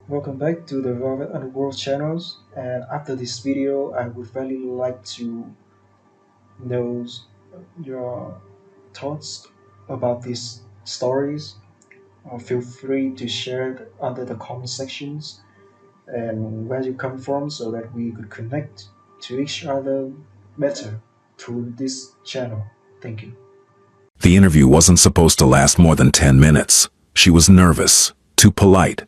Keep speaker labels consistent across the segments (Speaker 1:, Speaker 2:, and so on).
Speaker 1: Welcome back to the Velvet Underworld channels. And after this video, I would really like to know your thoughts about these stories. Feel free to share it under the comment sections and where you come from so that we could connect to each other better through this channel. Thank you.
Speaker 2: The interview wasn't supposed to last more than 10 minutes. She was nervous, too polite,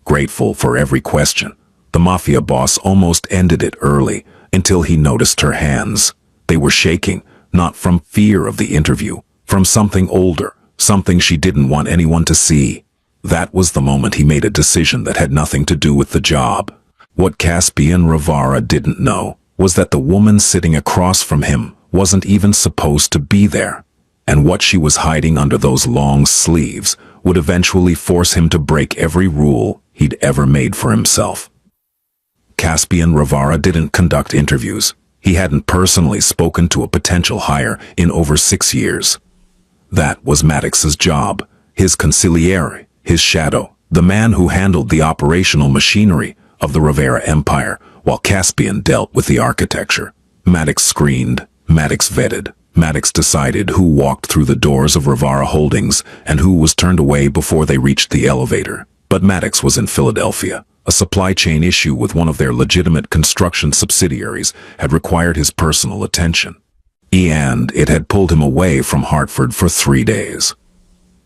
Speaker 2: grateful for every question. The Mafia boss almost ended it early until he noticed her hands. They were shaking, not from fear of the interview, from something older, something she didn't want anyone to see. That was the moment he made a decision that had nothing to do with the job. What Caspian Rivara didn't know was that the woman sitting across from him wasn't even supposed to be there. And what she was hiding under those long sleeves would eventually force him to break every rule he'd ever made for himself. Caspian Rivara didn't conduct interviews. He hadn't personally spoken to a potential hire in over 6 years. That was Maddox's job, his consigliere, his shadow, the man who handled the operational machinery of the Rivera Empire, while Caspian dealt with the architecture. Maddox screened, Maddox vetted. Maddox decided who walked through the doors of Rivara Holdings and who was turned away before they reached the elevator. But Maddox was in Philadelphia. A supply chain issue with one of their legitimate construction subsidiaries had required his personal attention. And it had pulled him away from Hartford for 3 days.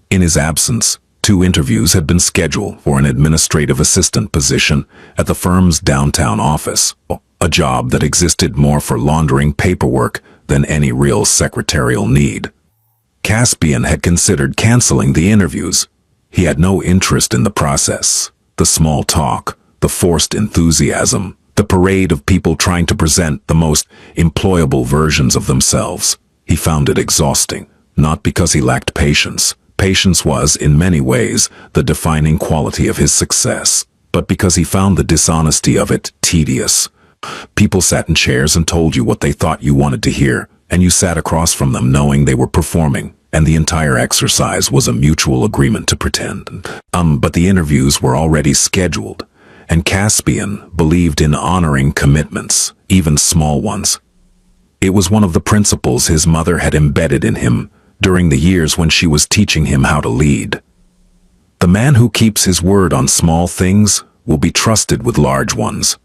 Speaker 2: In his absence, 2 interviews had been scheduled for an administrative assistant position at the firm's downtown office, a job that existed more for laundering paperwork than any real secretarial need. Caspian had considered canceling the interviews. He had no interest in the process, the small talk, the forced enthusiasm, the parade of people trying to present the most employable versions of themselves. He found it exhausting, not because he lacked patience. Patience was, in many ways, the defining quality of his success, but because he found the dishonesty of it tedious. People sat in chairs and told you what they thought you wanted to hear, and you sat across from them knowing they were performing, and the entire exercise was a mutual agreement to pretend. But the interviews were already scheduled, and Caspian believed in honoring commitments, even small ones. It was one of the principles his mother had embedded in him during the years when she was teaching him how to lead. The man who keeps his word on small things will be trusted with large ones.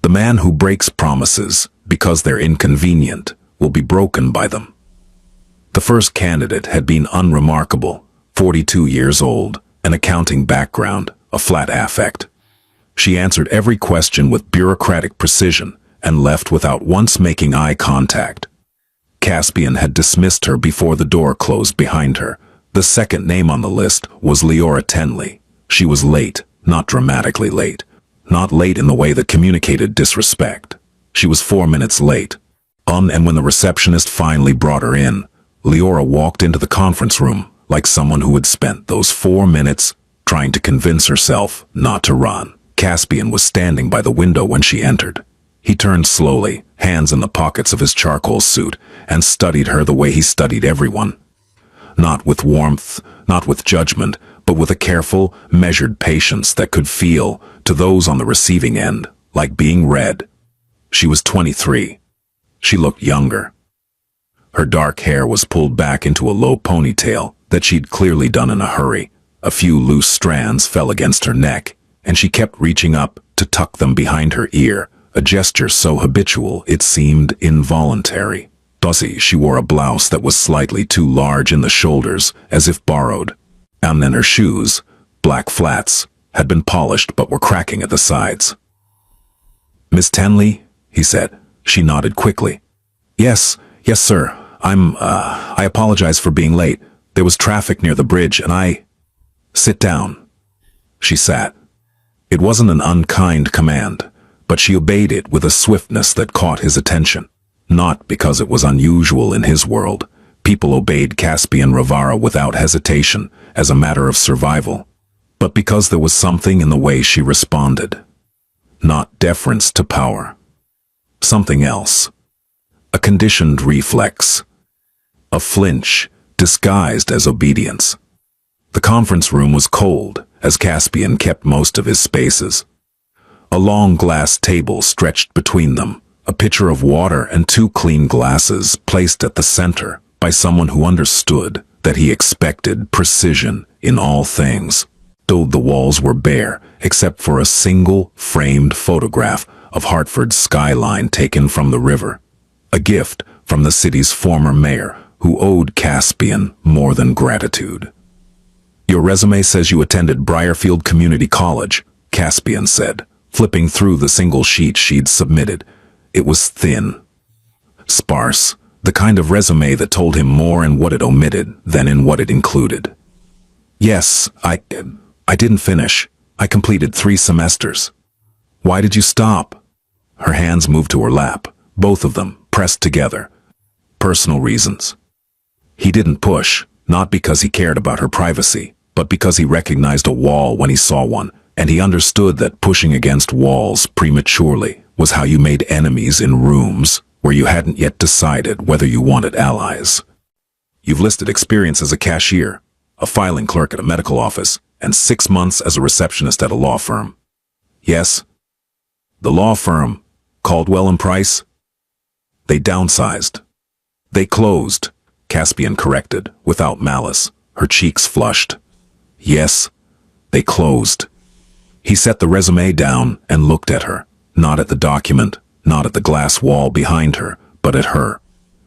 Speaker 2: The man who breaks promises because they're inconvenient will be broken by them. The first candidate had been unremarkable, 42 years old, an accounting background, a flat affect. She answered every question with bureaucratic precision and left without once making eye contact. Caspian had dismissed her before the door closed behind her. The second name on the list was Leora Tenley. She was late, not dramatically late. Not late in the way that communicated disrespect. She was 4 minutes late. And when the receptionist finally brought her in, Leora walked into the conference room like someone who had spent those 4 minutes trying to convince herself not to run. Caspian was standing by the window when she entered. He turned slowly, hands in the pockets of his charcoal suit, and studied her the way he studied everyone. Not with warmth, not with judgment, but with a careful, measured patience that could feel, to those on the receiving end, like being read. She was 23. She looked younger. Her dark hair was pulled back into a low ponytail that she'd clearly done in a hurry. A few loose strands fell against her neck, and she kept reaching up to tuck them behind her ear, a gesture so habitual it seemed involuntary. She wore a blouse that was slightly too large in the shoulders, as if borrowed. And then her shoes, black flats, had been polished but were cracking at the sides. "Miss Tenley?" he said. She nodded quickly. Yes, sir. I apologize for being late. There was traffic near the bridge and I..." "Sit down." She sat. It wasn't an unkind command, but she obeyed it with a swiftness that caught his attention. Not because it was unusual in his world. People obeyed Caspian Rivara without hesitation, as a matter of survival. But because there was something in the way she responded. Not deference to power. Something else. A conditioned reflex. A flinch, disguised as obedience. The conference room was cold, as Caspian kept most of his spaces. A long glass table stretched between them, a pitcher of water and two clean glasses placed at the center by someone who understood that he expected precision in all things. Though the walls were bare, except for a single framed photograph of Hartford's skyline taken from the river, a gift from the city's former mayor who owed Caspian more than gratitude. "Your resume says you attended Briarfield Community College," Caspian said, flipping through the single sheet she'd submitted. It was thin, sparse, the kind of resume that told him more in what it omitted than in what it included. "Yes, I didn't finish. I completed 3 semesters." "Why did you stop?" Her hands moved to her lap, both of them pressed together. "Personal reasons." He didn't push, not because he cared about her privacy, but because he recognized a wall when he saw one, and he understood that pushing against walls prematurely was how you made enemies in rooms where you hadn't yet decided whether you wanted allies. "You've listed experience as a cashier, a filing clerk at a medical office, and 6 months as a receptionist at a law firm." "Yes." "The law firm, Caldwell and Price?" "They downsized." "They closed," Caspian corrected, without malice, her cheeks flushed. "Yes, they closed." He set the resume down and looked at her, not at the document, not at the glass wall behind her, but at her.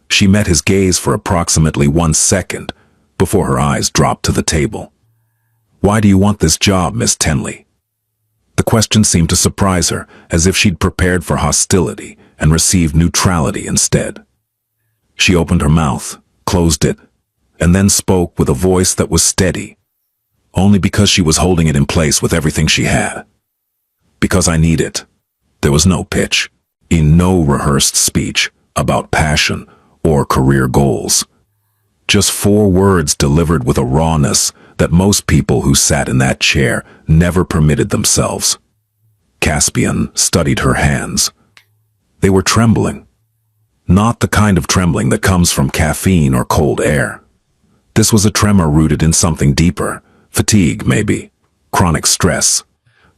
Speaker 2: She met his gaze for approximately 1 second before her eyes dropped to the table. "Why do you want this job, Miss Tenley?" The question seemed to surprise her, as if she'd prepared for hostility and received neutrality instead. She opened her mouth, closed it, and then spoke with a voice that was steady, only because she was holding it in place with everything she had. "Because I need it." There was no pitch, in no rehearsed speech about passion or career goals. Just 4 words delivered with a rawness that most people who sat in that chair never permitted themselves. Caspian studied her hands. They were trembling. Not the kind of trembling that comes from caffeine or cold air. This was a tremor rooted in something deeper, fatigue maybe, chronic stress,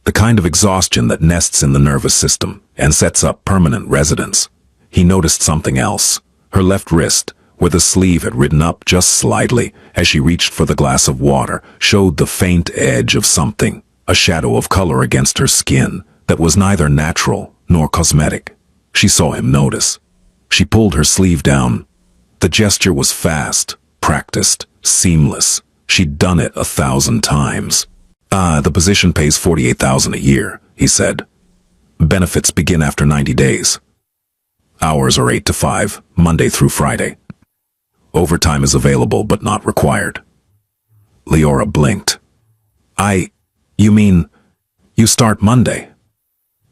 Speaker 2: the kind of exhaustion that nests in the nervous system and sets up permanent residence. He noticed something else. Her left wrist, where the sleeve had ridden up just slightly as she reached for the glass of water, showed the faint edge of something, a shadow of color against her skin that was neither natural nor cosmetic. She saw him notice. She pulled her sleeve down. The gesture was fast, practiced, seamless. She'd done it 1,000 times. The position pays $48,000 a year," he said. "Benefits begin after 90 days. Hours are 8 to 5, Monday through Friday. Overtime is available but not required." Leora blinked. You mean, you start Monday?"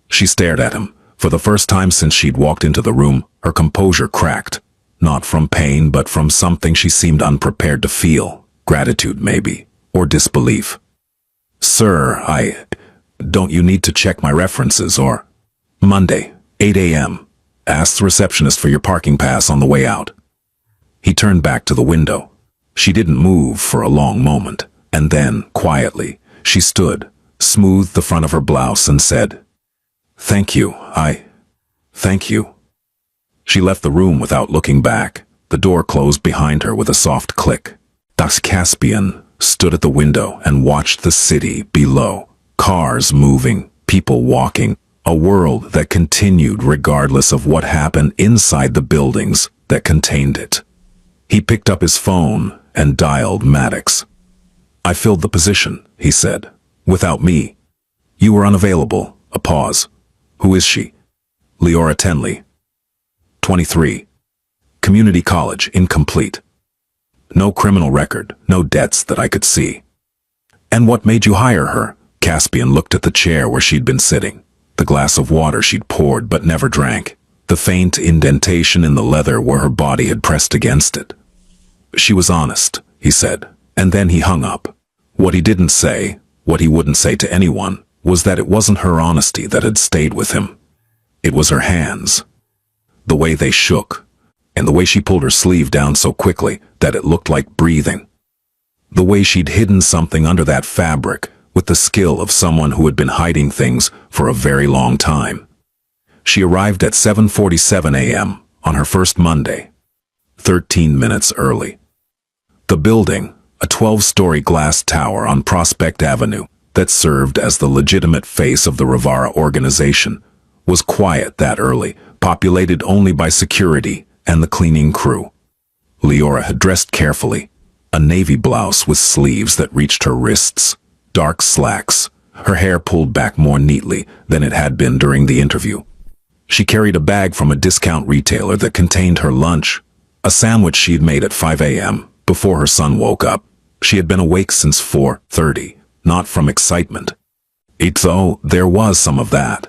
Speaker 2: She stared at him. For the first time since she'd walked into the room, her composure cracked. Not from pain, but from something she seemed unprepared to feel. Gratitude, maybe, or disbelief. "Sir, don't you need to check my references, or—" "Monday, 8 a.m. Ask the receptionist for your parking pass on the way out." He turned back to the window. She didn't move for a long moment, and then, quietly, she stood, smoothed the front of her blouse, and said, "Thank you, thank you." She left the room without looking back. The door closed behind her with a soft click. Caspian stood at the window and watched the city below. Cars moving, people walking, a world that continued regardless of what happened inside the buildings that contained it. He picked up his phone and dialed Maddox. "I filled the position," he said. "Without me. You were unavailable." A pause. "Who is she?" "Leora Tenley. 23. Community college, incomplete. No criminal record, no debts that I could see." "And what made you hire her?" Caspian looked at the chair where she'd been sitting, the glass of water she'd poured but never drank, the faint indentation in the leather where her body had pressed against it. "She was honest," he said, and then he hung up. What he didn't say, what he wouldn't say to anyone, was that it wasn't her honesty that had stayed with him. It was her hands. The way they shook, and the way she pulled her sleeve down so quickly that it looked like breathing. The way she'd hidden something under that fabric with the skill of someone who had been hiding things for a very long time. She arrived at 7:47 a.m. on her first Monday, 13 minutes early. The building, a 12-story glass tower on Prospect Avenue that served as the legitimate face of the Rivara organization, was quiet that early, populated only by security and the cleaning crew. Leora had dressed carefully, a navy blouse with sleeves that reached her wrists, dark slacks, her hair pulled back more neatly than it had been during the interview. She carried a bag from a discount retailer that contained her lunch, a sandwich she'd made at 5 a.m. before her son woke up. She had been awake since 4:30, not from excitement. Though there was some of that.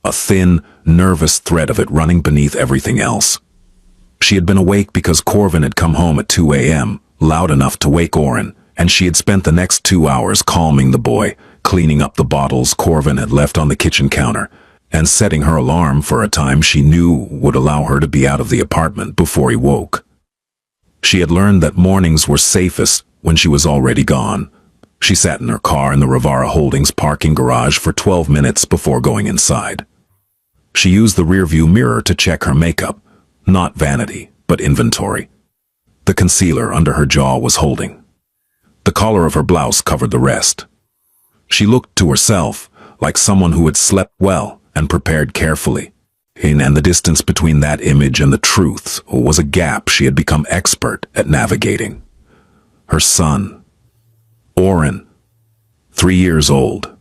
Speaker 2: A thin, nervous thread of it running beneath everything else. She had been awake because Corvin had come home at 2 a.m., loud enough to wake Oren, and she had spent the next 2 hours calming the boy, cleaning up the bottles Corvin had left on the kitchen counter, and setting her alarm for a time she knew would allow her to be out of the apartment before he woke. She had learned that mornings were safest when she was already gone. She sat in her car in the Rivara Holdings parking garage for 12 minutes before going inside. She used the rearview mirror to check her makeup, not vanity, but inventory. The concealer under her jaw was holding. The collar of her blouse covered the rest. She looked to herself like someone who had slept well and prepared carefully. And the distance between that image and the truth was a gap she had become expert at navigating. Her son, Oren, 3 years old,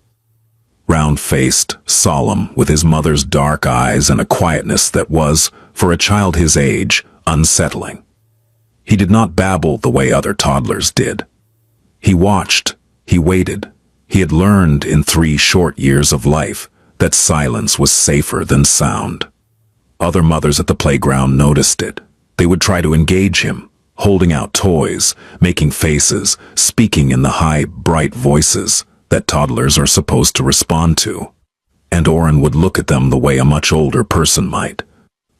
Speaker 2: round-faced, solemn, with his mother's dark eyes and a quietness that was, for a child his age, unsettling. He did not babble the way other toddlers did. He watched, he waited. He had learned in 3 short years of life that silence was safer than sound. Other mothers at the playground noticed it. They would try to engage him, holding out toys, making faces, speaking in the high, bright voices that toddlers are supposed to respond to. And Oren would look at them the way a much older person might,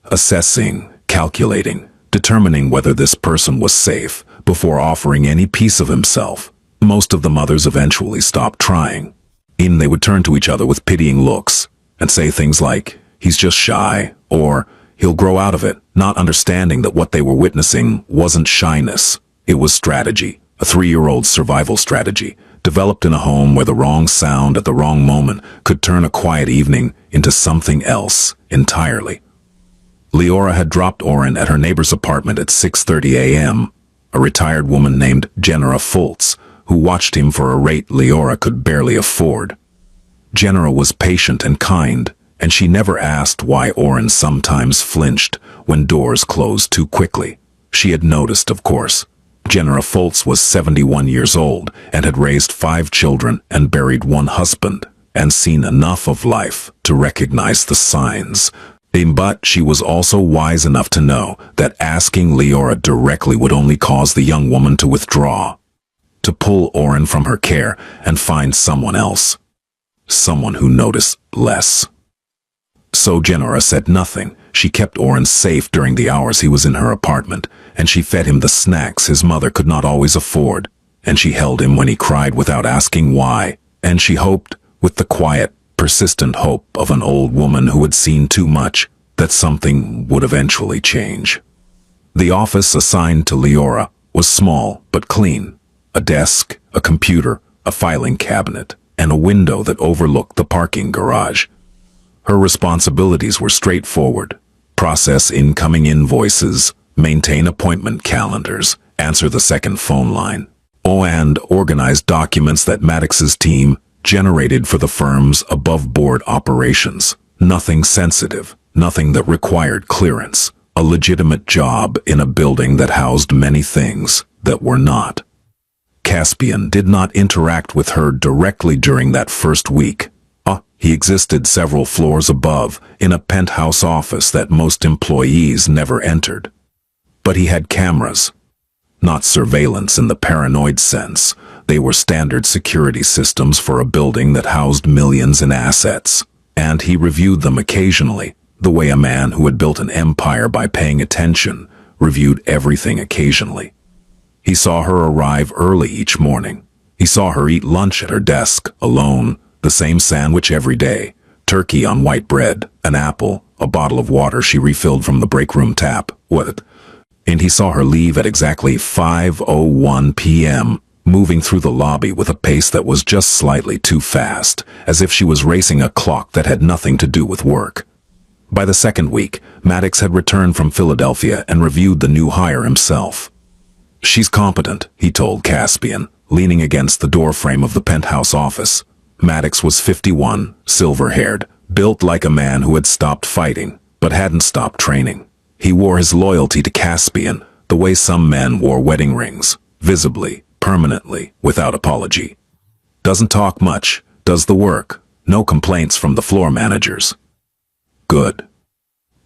Speaker 2: assessing, calculating, determining whether this person was safe before offering any piece of himself. Most of the mothers eventually stopped trying. They would turn to each other with pitying looks and say things like, "He's just shy," or "He'll grow out of it," not understanding that what they were witnessing wasn't shyness. It was strategy, a 3-year-old's survival strategy, developed in a home where the wrong sound at the wrong moment could turn a quiet evening into something else entirely. Leora had dropped Oren at her neighbor's apartment at 6:30 a.m., a retired woman named Genera Fultz, who watched him for a rate Leora could barely afford. Genera was patient and kind, and she never asked why Oren sometimes flinched when doors closed too quickly. She had noticed, of course. Genera Fultz was 71 years old and had raised 5 children and buried 1 husband, and seen enough of life to recognize the signs. But she was also wise enough to know that asking Leora directly would only cause the young woman to withdraw, to pull Oren from her care and find someone else, someone who noticed less. So Genera said nothing. She kept Oren safe during the hours he was in her apartment, and she fed him the snacks his mother could not always afford, and she held him when he cried without asking why, and she hoped, with the quiet, persistent hope of an old woman who had seen too much, that something would eventually change. The office assigned to Leora was small but clean. A desk, a computer, a filing cabinet, and a window that overlooked the parking garage. Her responsibilities were straightforward: process incoming invoices, maintain appointment calendars, answer the second phone line, and organize documents that Maddox's team generated for the firm's above-board operations. Nothing sensitive, nothing that required clearance. A legitimate job in a building that housed many things that were not. Caspian did not interact with her directly during that first week. He existed several floors above, in a penthouse office that most employees never entered. But he had cameras. Not surveillance in the paranoid sense. They were standard security systems for a building that housed millions in assets. And he reviewed them occasionally, the way a man who had built an empire by paying attention reviewed everything occasionally. He saw her arrive early each morning, He saw her eat lunch at her desk, alone, the same sandwich every day, turkey on white bread, an apple, a bottle of water she refilled from the break room tap. What? And he saw her leave at exactly 5:01 p.m., moving through the lobby with a pace that was just slightly too fast, as if she was racing a clock that had nothing to do with work. By the second week, Maddox had returned from Philadelphia and reviewed the new hire himself. "She's competent," he told Caspian, leaning against the doorframe of the penthouse office. Maddox was 51, silver-haired, built like a man who had stopped fighting, but hadn't stopped training. He wore his loyalty to Caspian the way some men wore wedding rings, visibly, permanently, without apology. Doesn't talk much, does the work, no complaints from the floor managers. Good.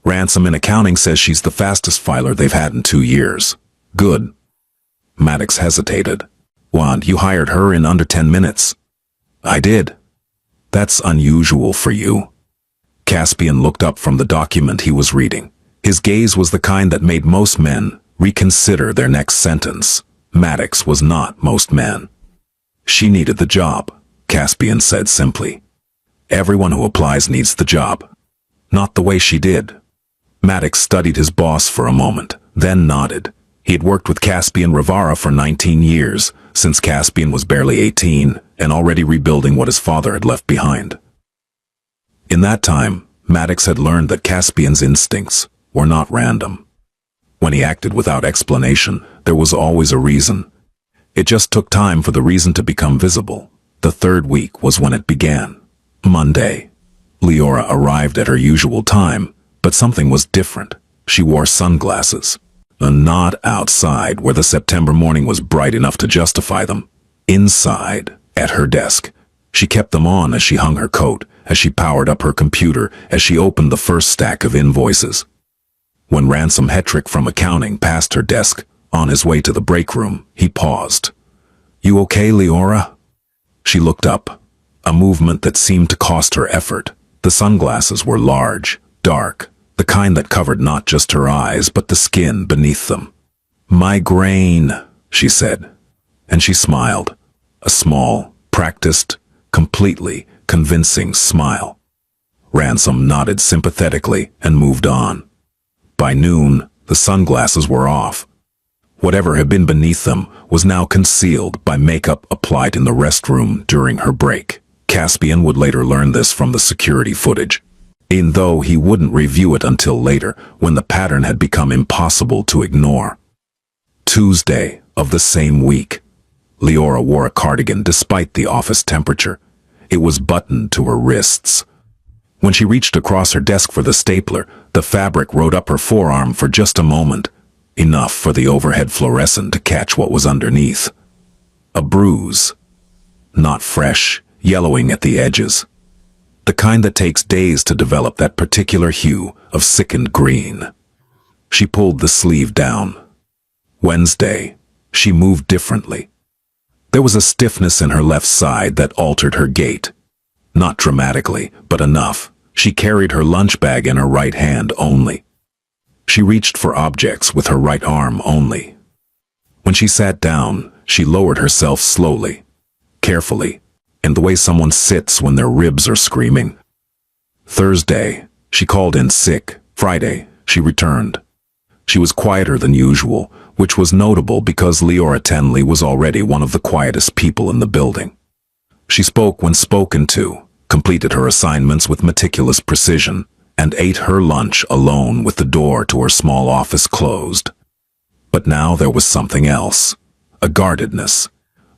Speaker 2: Ransom in accounting says she's the fastest filer they've had in 2 years. Good. Maddox hesitated. "Want, you hired her in under 10 minutes. "I did." "That's unusual for you." Caspian looked up from the document he was reading. His gaze was the kind that made most men reconsider their next sentence. Maddox was not most men. "She needed the job," Caspian said simply. "Everyone who applies needs the job. Not the way she did." Maddox studied his boss for a moment, then nodded. He had worked with Caspian Rivara for 19 years, since Caspian was barely 18, and already rebuilding what his father had left behind. In that time, Maddox had learned that Caspian's instincts were not random. When he acted without explanation, there was always a reason. It just took time for the reason to become visible. The third week was when it began. Monday. Leora arrived at her usual time, but something was different. She wore sunglasses. Not outside, where the September morning was bright enough to justify them. Inside, at her desk. She kept them on as she hung her coat, as she powered up her computer, as she opened the first stack of invoices. When Ransom Hetrick from accounting passed her desk, on his way to the break room, he paused. "You okay, Leora?" She looked up, a movement that seemed to cost her effort. The sunglasses were large, dark, the kind that covered not just her eyes, but the skin beneath them. "Migraine," she said, and she smiled, a small, practiced, completely convincing smile. Ransom nodded sympathetically and moved on. By noon, the sunglasses were off. Whatever had been beneath them was now concealed by makeup applied in the restroom during her break. Caspian would later learn this from the security footage, even though he wouldn't review it until later, when the pattern had become impossible to ignore. Tuesday of the same week. Leora wore a cardigan despite the office temperature. It was buttoned to her wrists. When she reached across her desk for the stapler, the fabric rode up her forearm for just a moment, enough for the overhead fluorescent to catch what was underneath. A bruise. Not fresh, yellowing at the edges. The kind that takes days to develop that particular hue of sickened green. She pulled the sleeve down. Wednesday, she moved differently. There was a stiffness in her left side that altered her gait. Not dramatically, but enough. She carried her lunch bag in her right hand only. She reached for objects with her right arm only. When she sat down, she lowered herself slowly, carefully, in the way someone sits when their ribs are screaming. Thursday, she called in sick. Friday, she returned. She was quieter than usual, which was notable because Leora Tenley was already one of the quietest people in the building. She spoke when spoken to, completed her assignments with meticulous precision, and ate her lunch alone with the door to her small office closed. But now there was something else. A guardedness.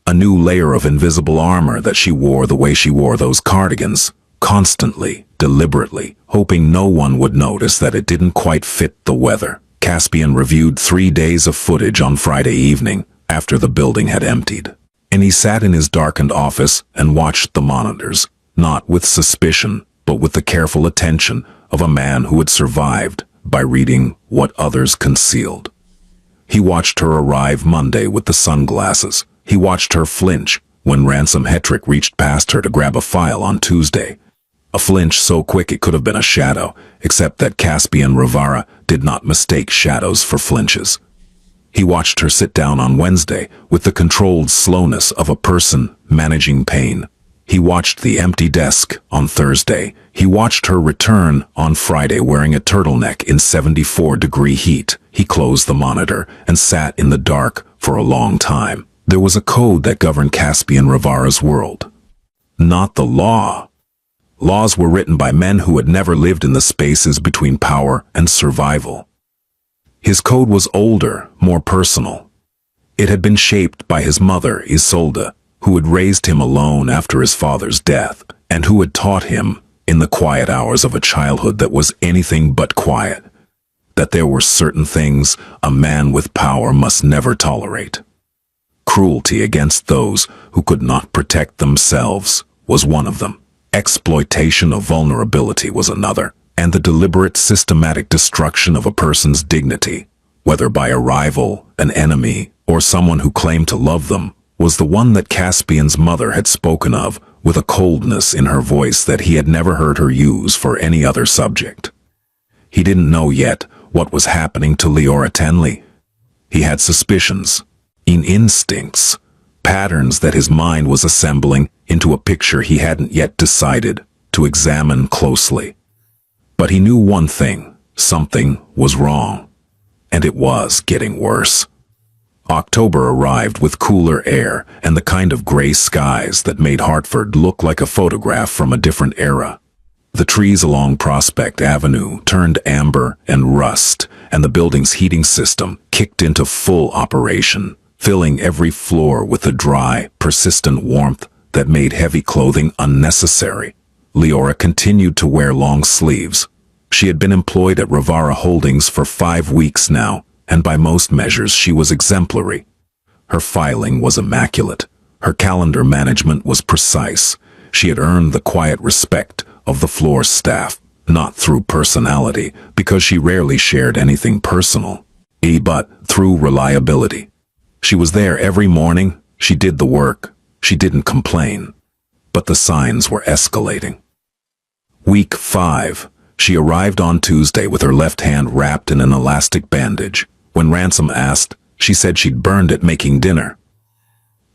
Speaker 2: A new layer of invisible armor that she wore the way she wore those cardigans, constantly, deliberately, hoping no one would notice that it didn't quite fit the weather. Caspian reviewed 3 days of footage on Friday evening, after the building had emptied. And he sat in his darkened office and watched the monitors, not with suspicion, but with the careful attention of a man who had survived by reading what others concealed. He watched her arrive Monday with the sunglasses. He watched her flinch when Ransom Hetrick reached past her to grab a file on Tuesday. A flinch so quick it could have been a shadow, except that Caspian Rivara did not mistake shadows for flinches. He watched her sit down on Wednesday with the controlled slowness of a person managing pain. He watched the empty desk on Thursday. He watched her return on Friday wearing a turtleneck in 74-degree heat. He closed the monitor and sat in the dark for a long time. There was a code that governed Caspian Rivara's world. Not the law. Laws were written by men who had never lived in the spaces between power and survival. His code was older, more personal. It had been shaped by his mother, Isolde, who had raised him alone after his father's death, and who had taught him, in the quiet hours of a childhood that was anything but quiet, that there were certain things a man with power must never tolerate. Cruelty against those who could not protect themselves was one of them. Exploitation of vulnerability was another, and the deliberate systematic destruction of a person's dignity, whether by a rival, an enemy, or someone who claimed to love them, was the one that Caspian's mother had spoken of with a coldness in her voice that he had never heard her use for any other subject. He didn't know yet what was happening to Leora Tenley. He had suspicions, instincts, patterns that his mind was assembling into a picture he hadn't yet decided to examine closely. But he knew one thing: something was wrong, and it was getting worse. October arrived with cooler air and the kind of gray skies that made Hartford look like a photograph from a different era. The trees along Prospect Avenue turned amber and rust, and the building's heating system kicked into full operation, filling every floor with the dry, persistent warmth that made heavy clothing unnecessary. Leora continued to wear long sleeves. She had been employed at Rivara Holdings for 5 weeks now, and by most measures she was exemplary. Her filing was immaculate. Her calendar management was precise. She had earned the quiet respect of the floor staff, not through personality, because she rarely shared anything personal, but through reliability. She was there every morning. She did the work. She didn't complain. But the signs were escalating. Week 5. She arrived on Tuesday with her left hand wrapped in an elastic bandage. When Ransom asked, she said she'd burned it making dinner.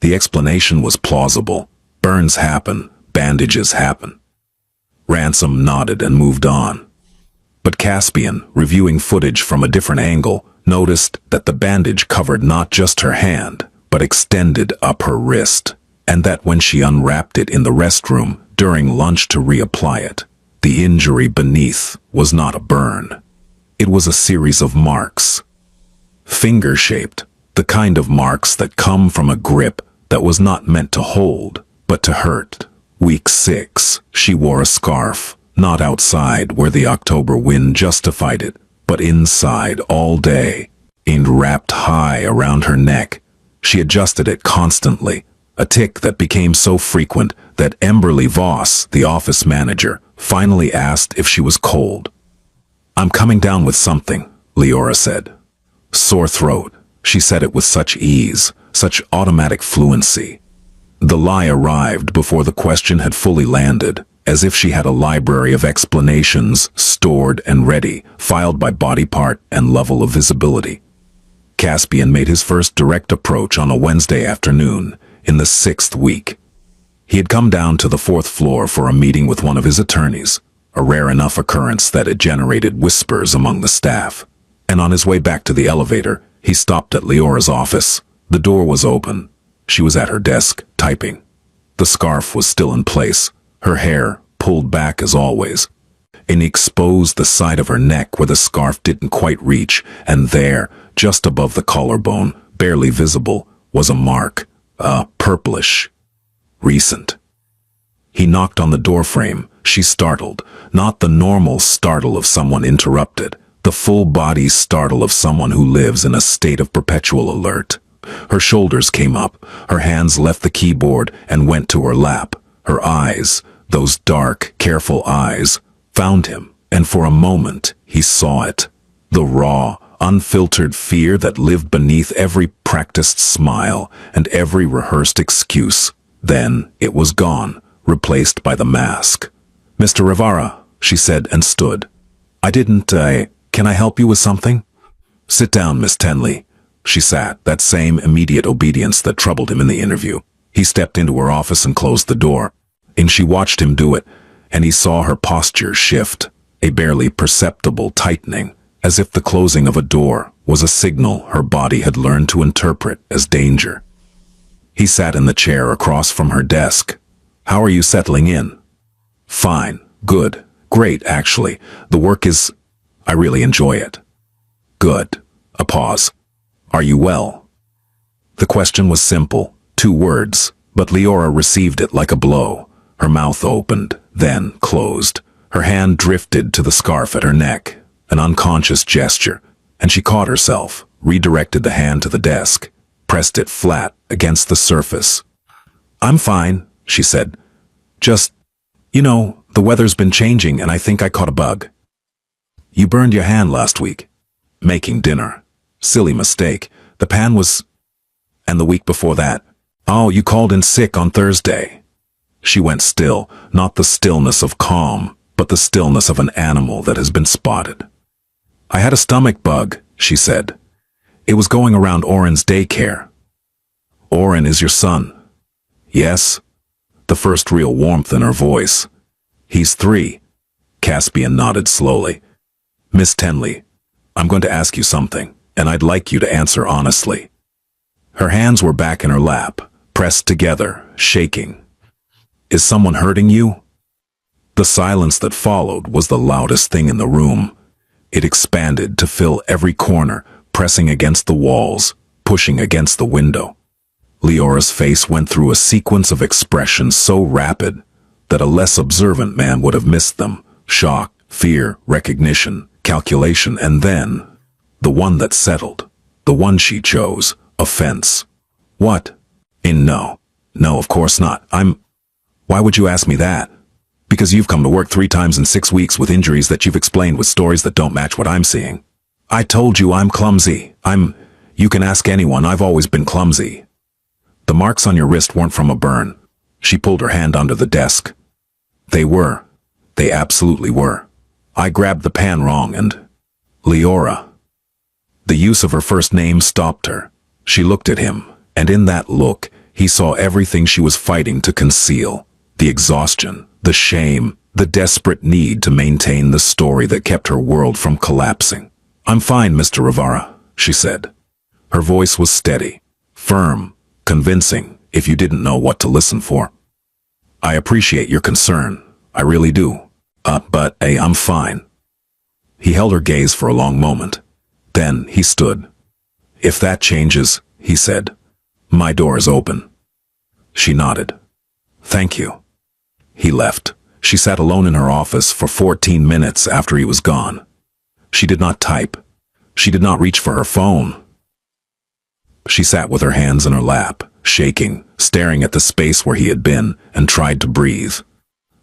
Speaker 2: The explanation was plausible. Burns happen. Bandages happen. Ransom nodded and moved on. But Caspian, reviewing footage from a different angle, noticed that the bandage covered not just her hand, but extended up her wrist, and that when she unwrapped it in the restroom during lunch to reapply it, the injury beneath was not a burn. It was a series of marks. Finger-shaped, the kind of marks that come from a grip that was not meant to hold, but to hurt. Week 6, she wore a scarf, not outside where the October wind justified it, but inside all day, and wrapped high around her neck. She adjusted it constantly, a tic that became so frequent that Emberly Voss, the office manager, finally asked if she was cold. "I'm coming down with something," Leora said. Sore throat. She said it with such ease, such automatic fluency. The lie arrived before the question had fully landed, as if she had a library of explanations stored and ready, filed by body part and level of visibility. Caspian made his first direct approach on a Wednesday afternoon, in the 6th week. He had come down to the 4th floor for a meeting with one of his attorneys, a rare enough occurrence that it generated whispers among the staff. And on his way back to the elevator, he stopped at Leora's office. The door was open. She was at her desk, typing. The scarf was still in place, her hair pulled back as always, and he exposed the side of her neck where the scarf didn't quite reach, and there, just above the collarbone, barely visible, was a mark, purplish, recent. He knocked on the doorframe. She startled, not the normal startle of someone interrupted, the full-body startle of someone who lives in a state of perpetual alert. Her shoulders came up, her hands left the keyboard and went to her lap. Her eyes, those dark, careful eyes, found him, and for a moment he saw it. The raw, unfiltered fear that lived beneath every practiced smile and every rehearsed excuse. Then it was gone, replaced by the mask. "Mr. Rivara," she said and stood. Can I help you with something?" "Sit down, Miss Tenley." she sat, that same immediate obedience that troubled him in the interview. He stepped into her office and closed the door, and she watched him do it, and he saw her posture shift, a barely perceptible tightening, as if the closing of a door was a signal her body had learned to interpret as danger. He sat in the chair across from her desk. "How are you settling in?" "Fine. Good. Great, actually. The work is... I really enjoy it." "Good." A pause. "Are you well?" The question was simple, 2 words, but Leora received it like a blow. Her mouth opened, then closed. Her hand drifted to the scarf at her neck, an unconscious gesture, and she caught herself, redirected the hand to the desk, pressed it flat against the surface. "I'm fine," she said. "Just, the weather's been changing and I think I caught a bug." "You burned your hand last week." "Making dinner." "Silly mistake. The pan was..." "And the week before that." "Oh, you called in sick on Thursday." She went still, not the stillness of calm, but the stillness of an animal that has been spotted. "I had a stomach bug," she said. "It was going around Oren's daycare." "Oren is your son?" "Yes." The first real warmth in her voice. "He's 3. Caspian nodded slowly. "Miss Tenley, I'm going to ask you something, and I'd like you to answer honestly." Her hands were back in her lap, pressed together, shaking. "Is someone hurting you?" The silence that followed was the loudest thing in the room. It expanded to fill every corner, pressing against the walls, pushing against the window. Leora's face went through a sequence of expressions so rapid that a less observant man would have missed them. Shock, fear, recognition, calculation, and then the one that settled, the one she chose, offense. "What?" No, of course not. Why would you ask me that?" "Because you've come to work 3 times in 6 weeks with injuries that you've explained with stories that don't match what I'm seeing." "I told you I'm clumsy. You can ask anyone, I've always been clumsy." "The marks on your wrist weren't from a burn." She pulled her hand under the desk. "They were. They absolutely were. I grabbed the pan wrong and..." "Leora." The use of her first name stopped her. She looked at him, and in that look, he saw everything she was fighting to conceal. The exhaustion, the shame, the desperate need to maintain the story that kept her world from collapsing. "I'm fine, Mr. Rivara," she said. Her voice was steady, firm, convincing, if you didn't know what to listen for. "I appreciate your concern. I really do. But I'm fine." He held her gaze for a long moment. Then he stood. "If that changes," he said, "my door is open." She nodded. "Thank you." He left. She sat alone in her office for 14 minutes after he was gone. She did not type. She did not reach for her phone. She sat with her hands in her lap, shaking, staring at the space where he had been, and tried to breathe.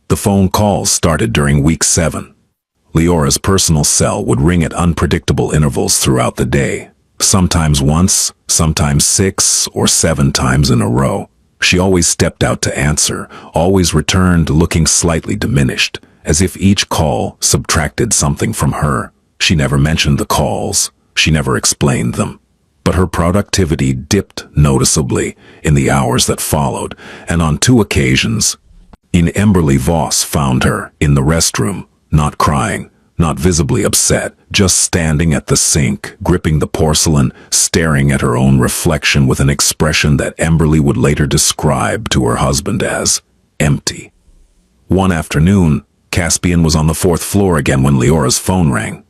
Speaker 2: The phone calls started during week 7. Leora's personal cell would ring at unpredictable intervals throughout the day, sometimes once, sometimes 6 or 7 times in a row. She always stepped out to answer, always returned looking slightly diminished, as if each call subtracted something from her. She never mentioned the calls. She never explained them. But her productivity dipped noticeably in the hours that followed, and on 2 occasions, Emberly Voss found her in the restroom, not crying, not visibly upset, just standing at the sink, gripping the porcelain, staring at her own reflection with an expression that Emberly would later describe to her husband as empty. One afternoon, Caspian was on the 4th floor again when Leora's phone rang.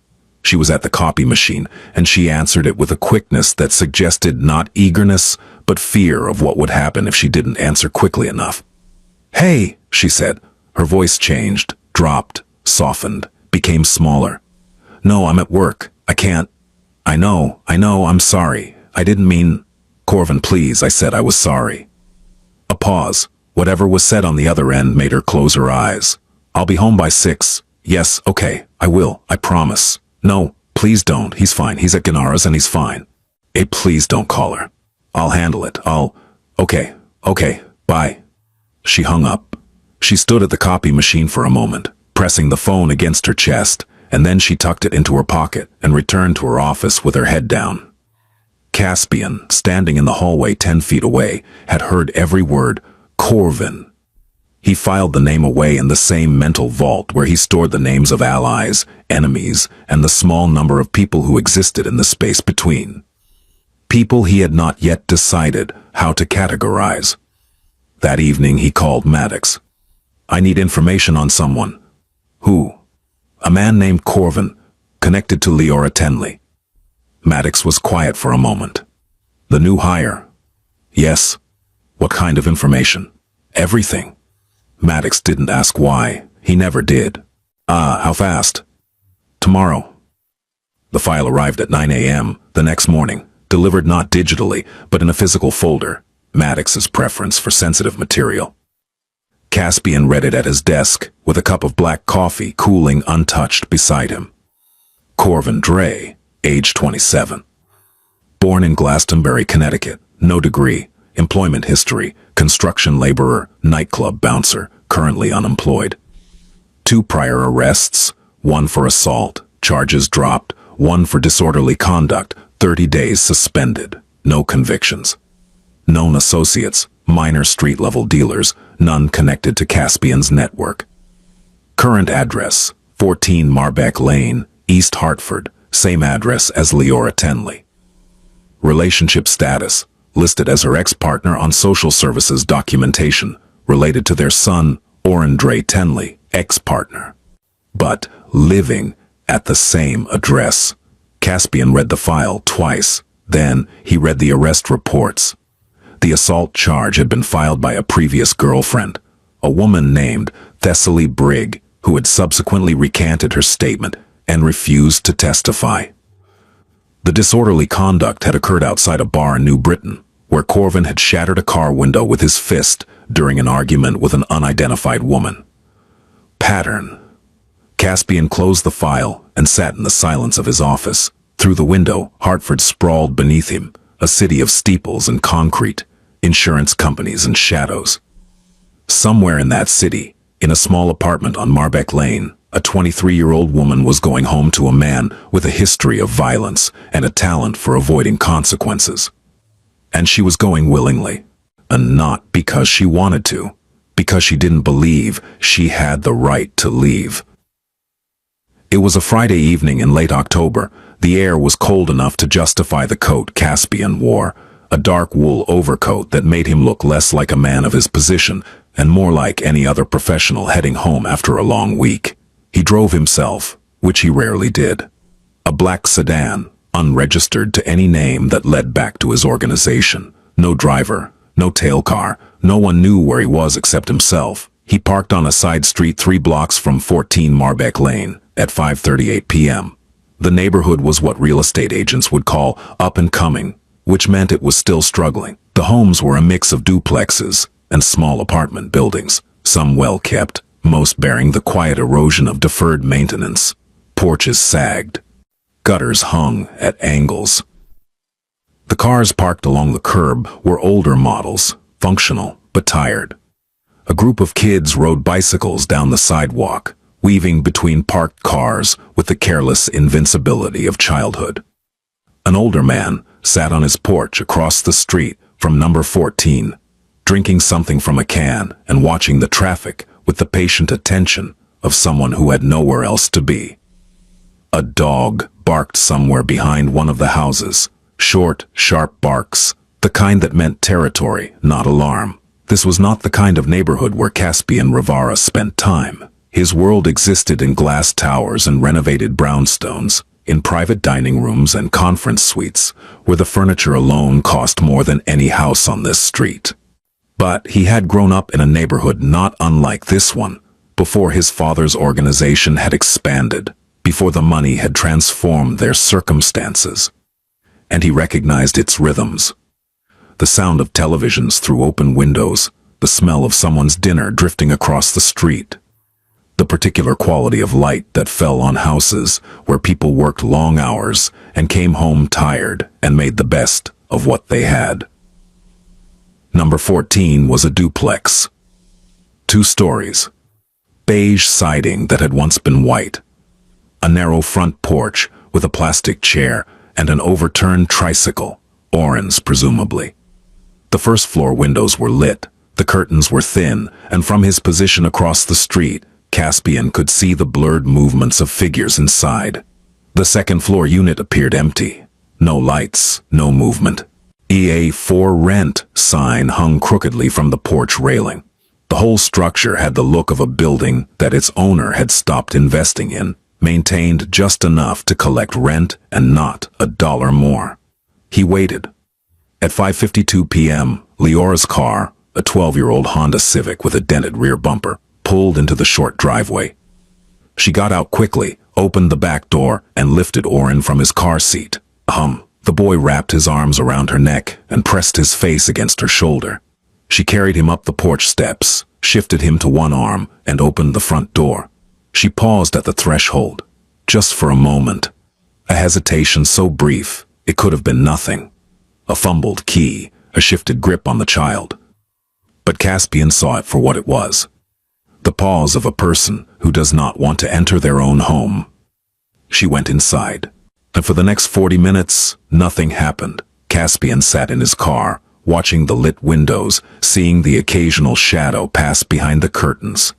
Speaker 2: She was at the copy machine, and she answered it with a quickness that suggested not eagerness, but fear of what would happen if she didn't answer quickly enough. "Hey," she said. Her voice changed, dropped, softened, became smaller. "No, I'm at work. I can't." I know, I'm sorry. I didn't mean..." "Corvin, please," I said I was sorry." A pause. Whatever was said on the other end made her close her eyes. "I'll be home by 6. Yes, okay, I will, I promise." "No, please don't. He's fine. He's at Ganara's and he's fine." "Hey, please don't call her. I'll handle it. Okay, bye." She hung up. She stood at the copy machine for a moment, pressing the phone against her chest, and then she tucked it into her pocket and returned to her office with her head down. Caspian, standing in the hallway 10 feet away, had heard every word, Corvin. He filed the name away in the same mental vault where he stored the names of allies, enemies, and the small number of people who existed in the space between. People he had not yet decided how to categorize. That evening he called Maddox. "I need information on someone." "Who?" "A man named Corvin, connected to Leora Tenley." Maddox was quiet for a moment. "The new hire?" "Yes." "What kind of information?" "Everything." Maddox didn't ask why. He never did. "Ah, how fast?" "Tomorrow." The file arrived at 9 a.m. the next morning, delivered not digitally, but in a physical folder, Maddox's preference for sensitive material. Caspian read it at his desk, with a cup of black coffee cooling untouched beside him. Corvin Dre, age 27. Born in Glastonbury, Connecticut, no degree, employment history, construction laborer, nightclub bouncer, currently unemployed. 2 prior arrests, 1 for assault, charges dropped, 1 for disorderly conduct, 30 days suspended, no convictions. Known associates, minor street-level dealers, none connected to Caspian's network. Current address, 14 Marbeck Lane, East Hartford, same address as Leora Tenley. Relationship status, listed as her ex-partner on social services documentation, related to their son, Oren Dre Tenley, ex-partner. But living at the same address. Caspian read the file twice. Then he read the arrest reports. The assault charge had been filed by a previous girlfriend, a woman named Thessaly Brigg, who had subsequently recanted her statement and refused to testify. The disorderly conduct had occurred outside a bar in New Britain, where Corvin had shattered a car window with his fist during an argument with an unidentified woman. Pattern. Caspian closed the file and sat in the silence of his office. Through the window, Hartford sprawled beneath him, a city of steeples and concrete, insurance companies and shadows. Somewhere in that city, in a small apartment on Marbeck Lane, a 23-year-old woman was going home to a man with a history of violence and a talent for avoiding consequences. And she was going willingly, and not because she wanted to, because she didn't believe she had the right to leave. It was a Friday evening in late October. The air was cold enough to justify the coat Caspian wore, a dark wool overcoat that made him look less like a man of his position and more like any other professional heading home after a long week. He drove himself, which he rarely did. A black sedan, unregistered to any name that led back to his organization. No driver, no tail car, no one knew where he was except himself. He parked on a side street 3 blocks from 14 Marbeck Lane at 5:38 p.m. The neighborhood was what real estate agents would call up and coming, which meant it was still struggling. The homes were a mix of duplexes and small apartment buildings, some well-kept, most bearing the quiet erosion of deferred maintenance. Porches sagged. Gutters hung at angles. The cars parked along the curb were older models, functional but tired. A group of kids rode bicycles down the sidewalk, weaving between parked cars with the careless invincibility of childhood. An older man sat on his porch across the street from number 14, drinking something from a can and watching the traffic with the patient attention of someone who had nowhere else to be. A dog barked somewhere behind one of the houses, short, sharp barks, the kind that meant territory, not alarm. This was not the kind of neighborhood where Caspian Rivara spent time. His world existed in glass towers and renovated brownstones, in private dining rooms and conference suites, where the furniture alone cost more than any house on this street. But he had grown up in a neighborhood not unlike this one, before his father's organization had expanded, before the money had transformed their circumstances. And he recognized its rhythms. The sound of televisions through open windows, the smell of someone's dinner drifting across the street, the particular quality of light that fell on houses where people worked long hours and came home tired and made the best of what they had. Number 14 was a duplex. 2 stories. Beige siding that had once been white. A narrow front porch with a plastic chair and an overturned tricycle, Oren's presumably. The first floor windows were lit, the curtains were thin, and from his position across the street, Caspian could see the blurred movements of figures inside. The second floor unit appeared empty. No lights, no movement. EA for rent sign hung crookedly from the porch railing. The whole structure had the look of a building that its owner had stopped investing in, maintained just enough to collect rent and not a dollar more. He waited. At 5:52 p.m., Leora's car, a 12-year-old Honda Civic with a dented rear bumper, pulled into the short driveway. She got out quickly, opened the back door, and lifted Oren from his car seat. The boy wrapped his arms around her neck and pressed his face against her shoulder. She carried him up the porch steps, shifted him to one arm, and opened the front door. She paused at the threshold, just for a moment. A hesitation so brief, it could have been nothing. A fumbled key, a shifted grip on the child. But Caspian saw it for what it was. The pause of a person who does not want to enter their own home. She went inside. And for the next 40 minutes, nothing happened. Caspian sat in his car, watching the lit windows, seeing the occasional shadow pass behind the curtains.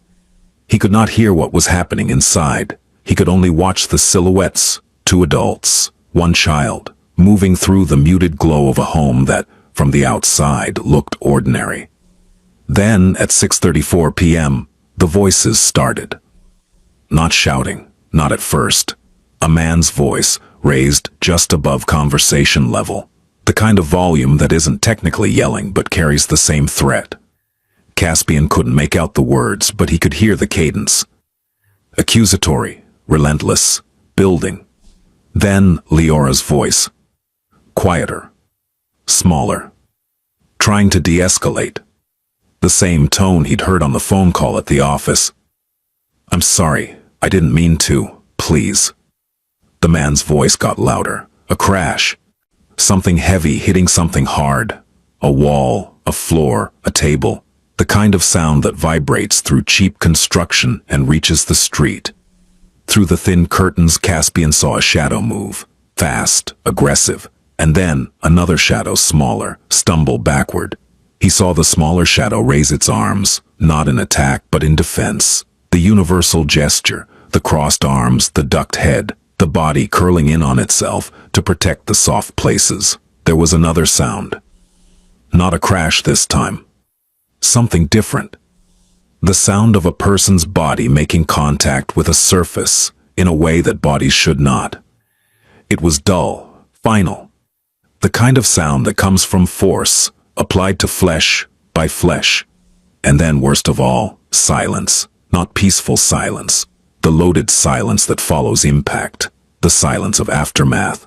Speaker 2: He could not hear what was happening inside. He could only watch the silhouettes, 2 adults, 1 child, moving through the muted glow of a home that, from the outside, looked ordinary. Then, at 6:34 p.m., the voices started. Not shouting, not at first. A man's voice, raised just above conversation level. The kind of volume that isn't technically yelling but carries the same threat. Caspian couldn't make out the words, but he could hear the cadence. Accusatory, relentless, building. Then Leora's voice. Quieter. Smaller. Trying to de-escalate. The same tone he'd heard on the phone call at the office. "I'm sorry, I didn't mean to, please." The man's voice got louder. A crash. Something heavy hitting something hard. A wall, a floor, a table. The kind of sound that vibrates through cheap construction and reaches the street. Through the thin curtains, Caspian saw a shadow move. Fast, aggressive. And then, another shadow, smaller, stumble backward. He saw the smaller shadow raise its arms, not in attack but in defense. The universal gesture, the crossed arms, the ducked head, the body curling in on itself to protect the soft places. There was another sound. Not a crash this time. Something different. The sound of a person's body making contact with a surface in a way that bodies should not. It was dull, final. The kind of sound that comes from force, applied to flesh by flesh. And then, worst of all, silence. Not peaceful silence. The loaded silence that follows impact. The silence of aftermath.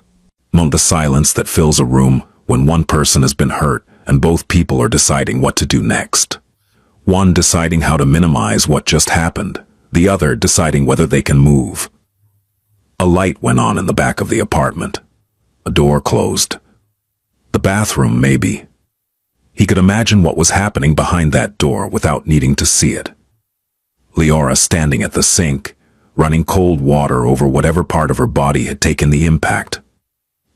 Speaker 2: Not the silence that fills a room when one person has been hurt and both people are deciding what to do next. One deciding how to minimize what just happened, the other deciding whether they can move. A light went on in the back of the apartment. A door closed. The bathroom, maybe. He could imagine what was happening behind that door without needing to see it. Leora standing at the sink, running cold water over whatever part of her body had taken the impact.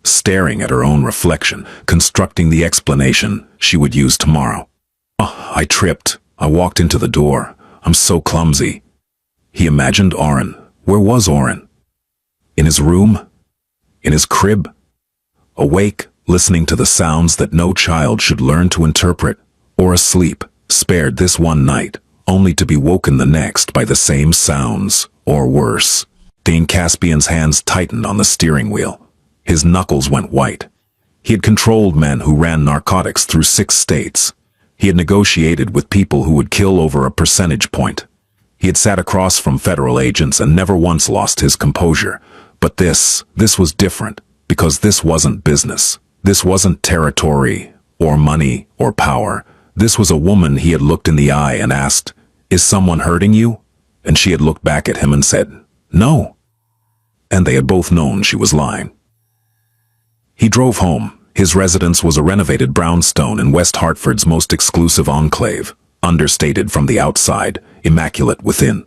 Speaker 2: Staring at her own reflection, constructing the explanation she would use tomorrow. "Oh, I tripped. I walked into the door. I'm so clumsy." He imagined Oren. Where was Oren? In his room? In his crib? Awake, listening to the sounds that no child should learn to interpret, or asleep, spared this one night, only to be woken the next by the same sounds, or worse. Dane Caspian's hands tightened on the steering wheel. His knuckles went white. He had controlled men who ran narcotics through 6 states. He had negotiated with people who would kill over a percentage point. He had sat across from federal agents and never once lost his composure. But this was different, because this wasn't business. This wasn't territory, or money, or power. This was a woman he had looked in the eye and asked, "Is someone hurting you?" And she had looked back at him and said, "No." And they had both known she was lying. He drove home. His residence was a renovated brownstone in West Hartford's most exclusive enclave, understated from the outside, immaculate within.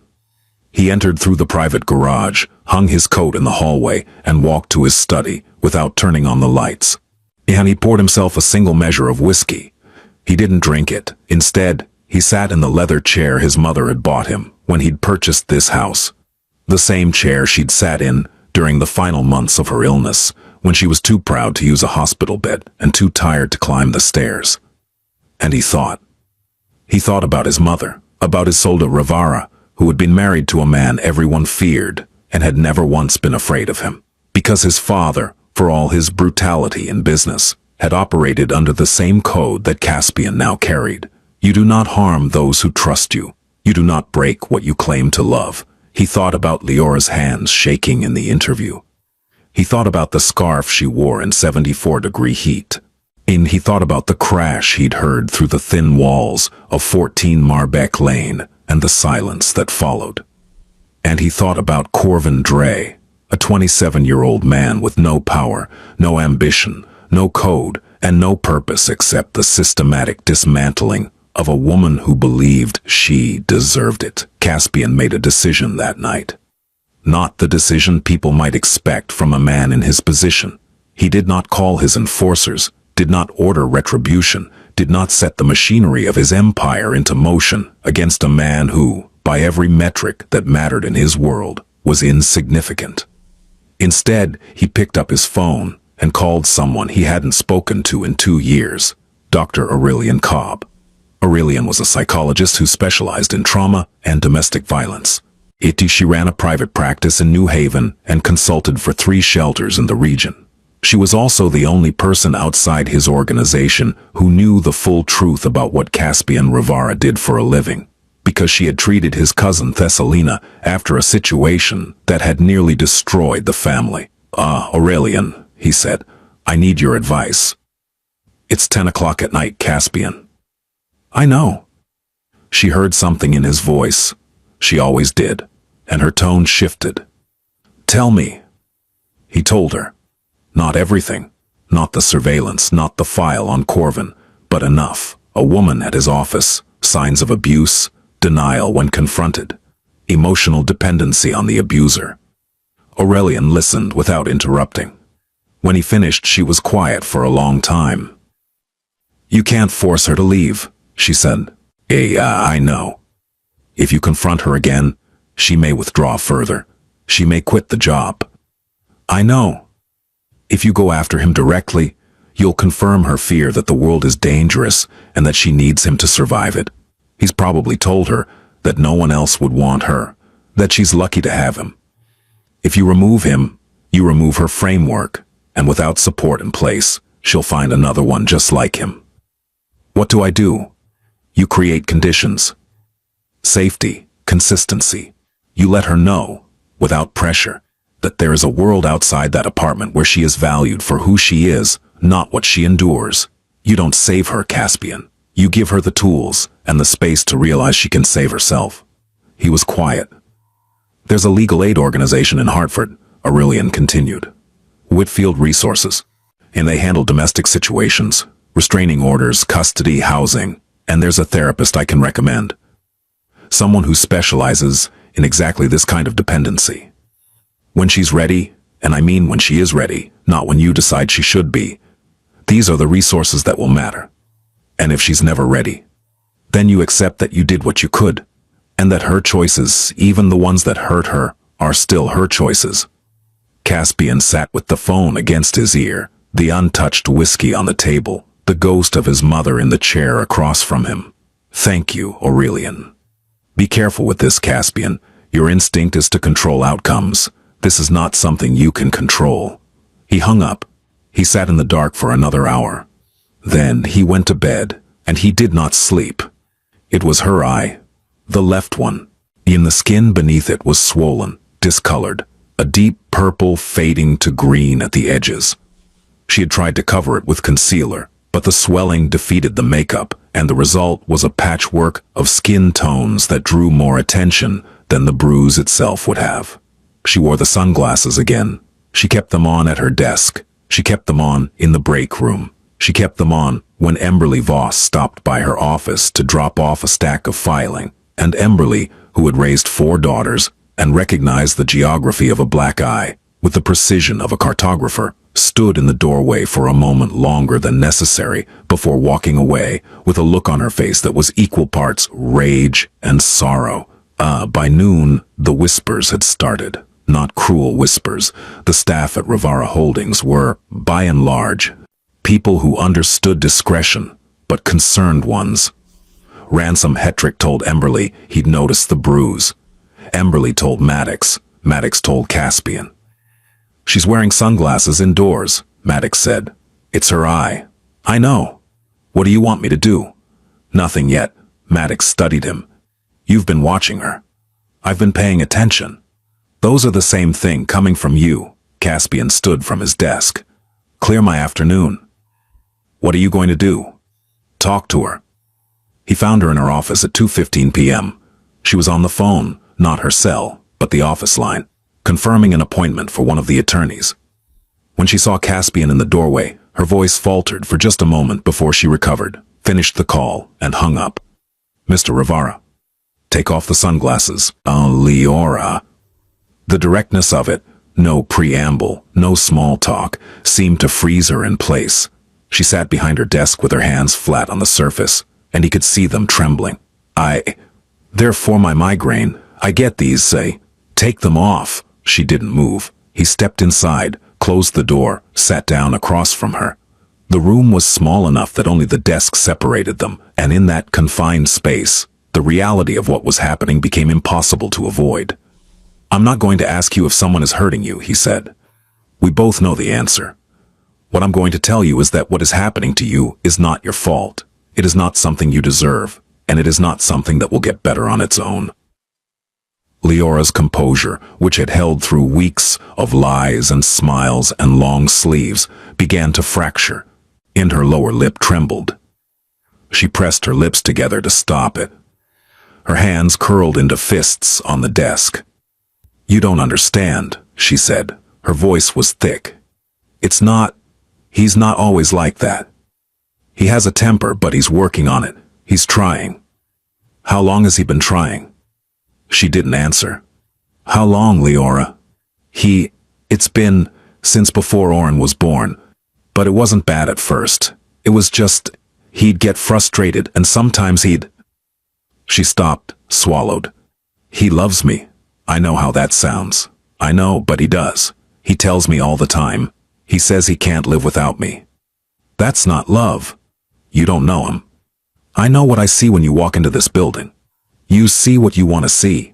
Speaker 2: He entered through the private garage, hung his coat in the hallway, and walked to his study without turning on the lights. And he poured himself a single measure of whiskey. He didn't drink it. Instead, he sat in the leather chair his mother had bought him when he'd purchased this house. The same chair she'd sat in during the final months of her illness, when she was too proud to use a hospital bed and too tired to climb the stairs. And he thought. He thought about his mother, about Isolde Rivera, who had been married to a man everyone feared and had never once been afraid of him. Because his father, for all his brutality in business, had operated under the same code that Caspian now carried. You do not harm those who trust you. You do not break what you claim to love. He thought about Leora's hands shaking in the interview. He thought about the scarf she wore in 74-degree heat. And he thought about the crash he'd heard through the thin walls of 14 Marbeck Lane and the silence that followed. And he thought about Corvin Dre, a 27-year-old man with no power, no ambition, no code, and no purpose except the systematic dismantling of a woman who believed she deserved it. Caspian made a decision that night. Not the decision people might expect from a man in his position. He did not call his enforcers, did not order retribution, did not set the machinery of his empire into motion against a man who, by every metric that mattered in his world, was insignificant. Instead, he picked up his phone and called someone he hadn't spoken to in 2 years, Dr. Aurelian Cobb. Aurelian was a psychologist who specialized in trauma and domestic violence. She ran a private practice in New Haven and consulted for 3 shelters in the region. She was also the only person outside his organization who knew the full truth about what Caspian Rivera did for a living, because she had treated his cousin Thessalina after a situation that had nearly destroyed the family. Aurelian, he said, I need your advice. It's 10 o'clock at night, Caspian. I know. She heard something in his voice. She always did, and her tone shifted. Tell me. He told her. Not everything. Not the surveillance, not the file on Corvin, but enough. A woman at his office, signs of abuse, denial when confronted, emotional dependency on the abuser. Aurelian listened without interrupting. When he finished, she was quiet for a long time. You can't force her to leave, she said. I know. If you confront her again, she may withdraw further. She may quit the job. I know. If you go after him directly, you'll confirm her fear that the world is dangerous and that she needs him to survive it. He's probably told her that no one else would want her, that she's lucky to have him. If you remove him, you remove her framework, and without support in place, she'll find another one just like him. What do I do? You create conditions. Safety, consistency. You let her know, without pressure, that there is a world outside that apartment where she is valued for who she is, not what she endures. You don't save her, Caspian. You give her the tools and the space to realize she can save herself. He was quiet. There's a legal aid organization in Hartford, Aurelian continued. Whitfield Resources. And they handle domestic situations, restraining orders, custody, housing, and there's a therapist I can recommend. Someone who specializes in exactly this kind of dependency. When she's ready, and I mean when she is ready, not when you decide she should be, these are the resources that will matter. And if she's never ready, then you accept that you did what you could, and that her choices, even the ones that hurt her, are still her choices. Caspian sat with the phone against his ear, the untouched whiskey on the table, the ghost of his mother in the chair across from him. Thank you, Aurelian. Be careful with this, Caspian. Your instinct is to control outcomes. This is not something you can control. He hung up. He sat in the dark for another hour. Then he went to bed, and he did not sleep. It was her eye, the left one. In the skin beneath it was swollen, discolored, a deep purple fading to green at the edges. She had tried to cover it with concealer, but the swelling defeated the makeup, and the result was a patchwork of skin tones that drew more attention than the bruise itself would have. She wore the sunglasses again. She kept them on at her desk. She kept them on in the break room. She kept them on when Emberly Voss stopped by her office to drop off a stack of filing, and Emberly, who had raised 4 daughters and recognized the geography of a black eye with the precision of a cartographer, stood in the doorway for a moment longer than necessary before walking away with a look on her face that was equal parts rage and sorrow. By noon, the whispers had started. Not cruel whispers. The staff at Rivara Holdings were, by and large, people who understood discretion, but concerned ones. Ransom Hetrick told Emberly he'd noticed the bruise. Emberly told Maddox. Maddox told Caspian. "She's wearing sunglasses indoors," Maddox said. "It's her eye." "I know. What do you want me to do?" "Nothing yet." Maddox studied him. "You've been watching her." "I've been paying attention." "Those are the same thing coming from you." Caspian stood from his desk. "Clear my afternoon." "What are you going to do?" "Talk to her." He found her in her office at 2:15 p.m. She was on the phone, not her cell, but the office line, confirming an appointment for one of the attorneys. When she saw Caspian in the doorway, her voice faltered for just a moment before she recovered, finished the call, and hung up. "Mr. Rivara." "Take off the sunglasses." Leora." The directness of it, no preamble, no small talk, seemed to freeze her in place. She sat behind her desk with her hands flat on the surface, and he could see them trembling. They're for my migraine. I get these, say. Take them off." She didn't move. He stepped inside, closed the door, sat down across from her. The room was small enough that only the desk separated them, and in that confined space, the reality of what was happening became impossible to avoid. "I'm not going to ask you if someone is hurting you," he said. "We both know the answer. What I'm going to tell you is that what is happening to you is not your fault. It is not something you deserve, and it is not something that will get better on its own." Leora's composure, which had held through weeks of lies and smiles and long sleeves, began to fracture, and her lower lip trembled. She pressed her lips together to stop it. Her hands curled into fists on the desk. "You don't understand," she said. Her voice was thick. He's not always like that. He has a temper, but he's working on it. He's trying." "How long has he been trying?" She didn't answer. "How long, Leora?" It's been since before Oren was born. But it wasn't bad at first. It was just, he'd get frustrated and sometimes She stopped, swallowed. "He loves me. I know how that sounds. I know, but he does. He tells me all the time. He says he can't live without me." "That's not love." "You don't know him." "I know what I see when you walk into this building." "You see what you want to see."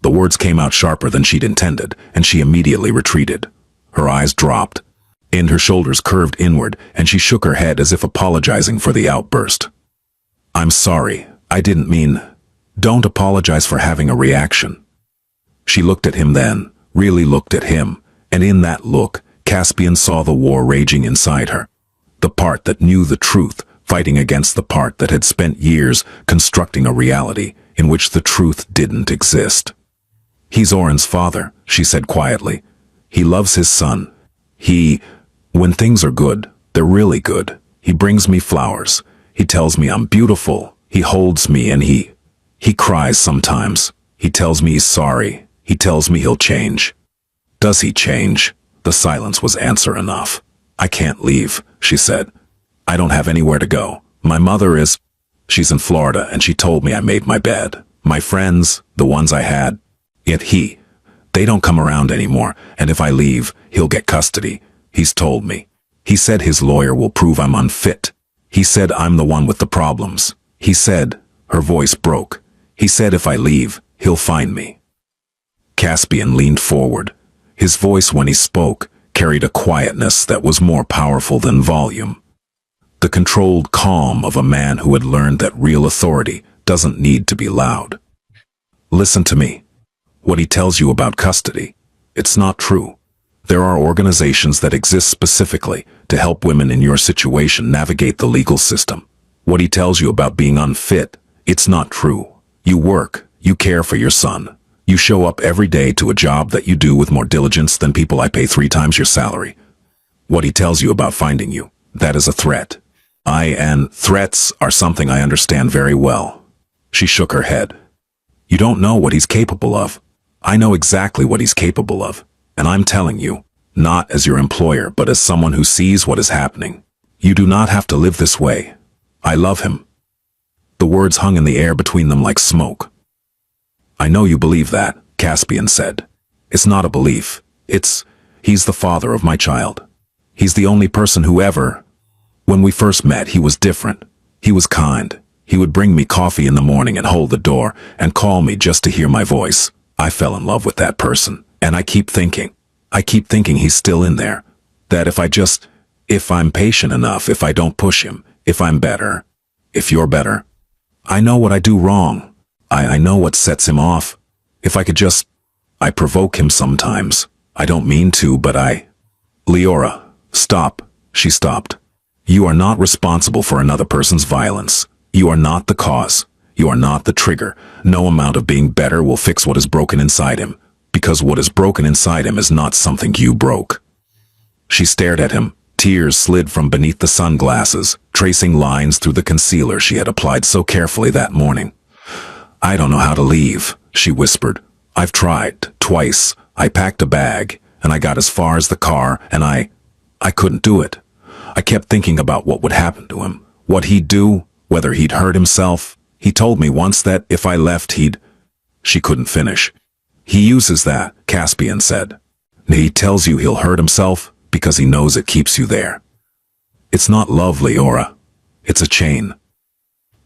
Speaker 2: The words came out sharper than she'd intended, and she immediately retreated. Her eyes dropped, and her shoulders curved inward, and she shook her head as if apologizing for the outburst. "I'm sorry. I didn't mean..." "Don't apologize for having a reaction." She looked at him then, really looked at him, and in that look, Caspian saw the war raging inside her. The part that knew the truth, fighting against the part that had spent years constructing a reality in which the truth didn't exist. "He's Oren's father," she said quietly. "He loves his son. When things are good, they're really good. He brings me flowers. He tells me I'm beautiful. He holds me and he cries sometimes. He tells me he's sorry. He tells me he'll change." "Does he change?" The silence was answer enough. "I can't leave," she said. "I don't have anywhere to go. My mother is... She's in Florida and she told me I made my bed. My friends, the ones I had, they don't come around anymore, and if I leave, he'll get custody. He's told me. He said his lawyer will prove I'm unfit. He said I'm the one with the problems. He said," her voice broke, "he said if I leave, he'll find me." Caspian leaned forward. His voice when he spoke carried a quietness that was more powerful than volume. The controlled calm of a man who had learned that real authority doesn't need to be loud. "Listen to me. What he tells you about custody, it's not true. There are organizations that exist specifically to help women in your situation navigate the legal system. What he tells you about being unfit, it's not true. You work, you care for your son. You show up every day to a job that you do with more diligence than people I pay 3 times your salary. What he tells you about finding you, that is a threat. And threats are something I understand very well." She shook her head. "You don't know what he's capable of. I know exactly what he's capable of, and I'm telling you, Not as your employer, but as someone who sees what is happening. You do not have to live this way. I love him. The words hung in the air between them like smoke. I know you believe that, Caspian said. It's not a belief. He's the father of my child. He's the only person who ever... When we first met, he was different. He was kind. He would bring me coffee in the morning and hold the door and call me just to hear my voice. I fell in love with that person, and I keep thinking he's still in there. That if I'm patient enough, if I don't push him, if I'm better, if you're better. I know what I do wrong. I know what sets him off. If I could I provoke him sometimes. I don't mean to, but Leora, stop. She stopped. You are not responsible for another person's violence. You are not the cause. You are not the trigger. No amount of being better will fix what is broken inside him, because what is broken inside him is not something you broke. She stared at him. Tears slid from beneath the sunglasses, tracing lines through the concealer she had applied so carefully that morning. I don't know how to leave, she whispered. I've tried, twice. I packed a bag, and I got as far as the car, and I couldn't do it. I kept thinking about what would happen to him, what he'd do, whether he'd hurt himself. He told me once that if I left She couldn't finish. He uses that, Caspian said. He tells you he'll hurt himself because he knows it keeps you there. It's not love, Leora. It's a chain.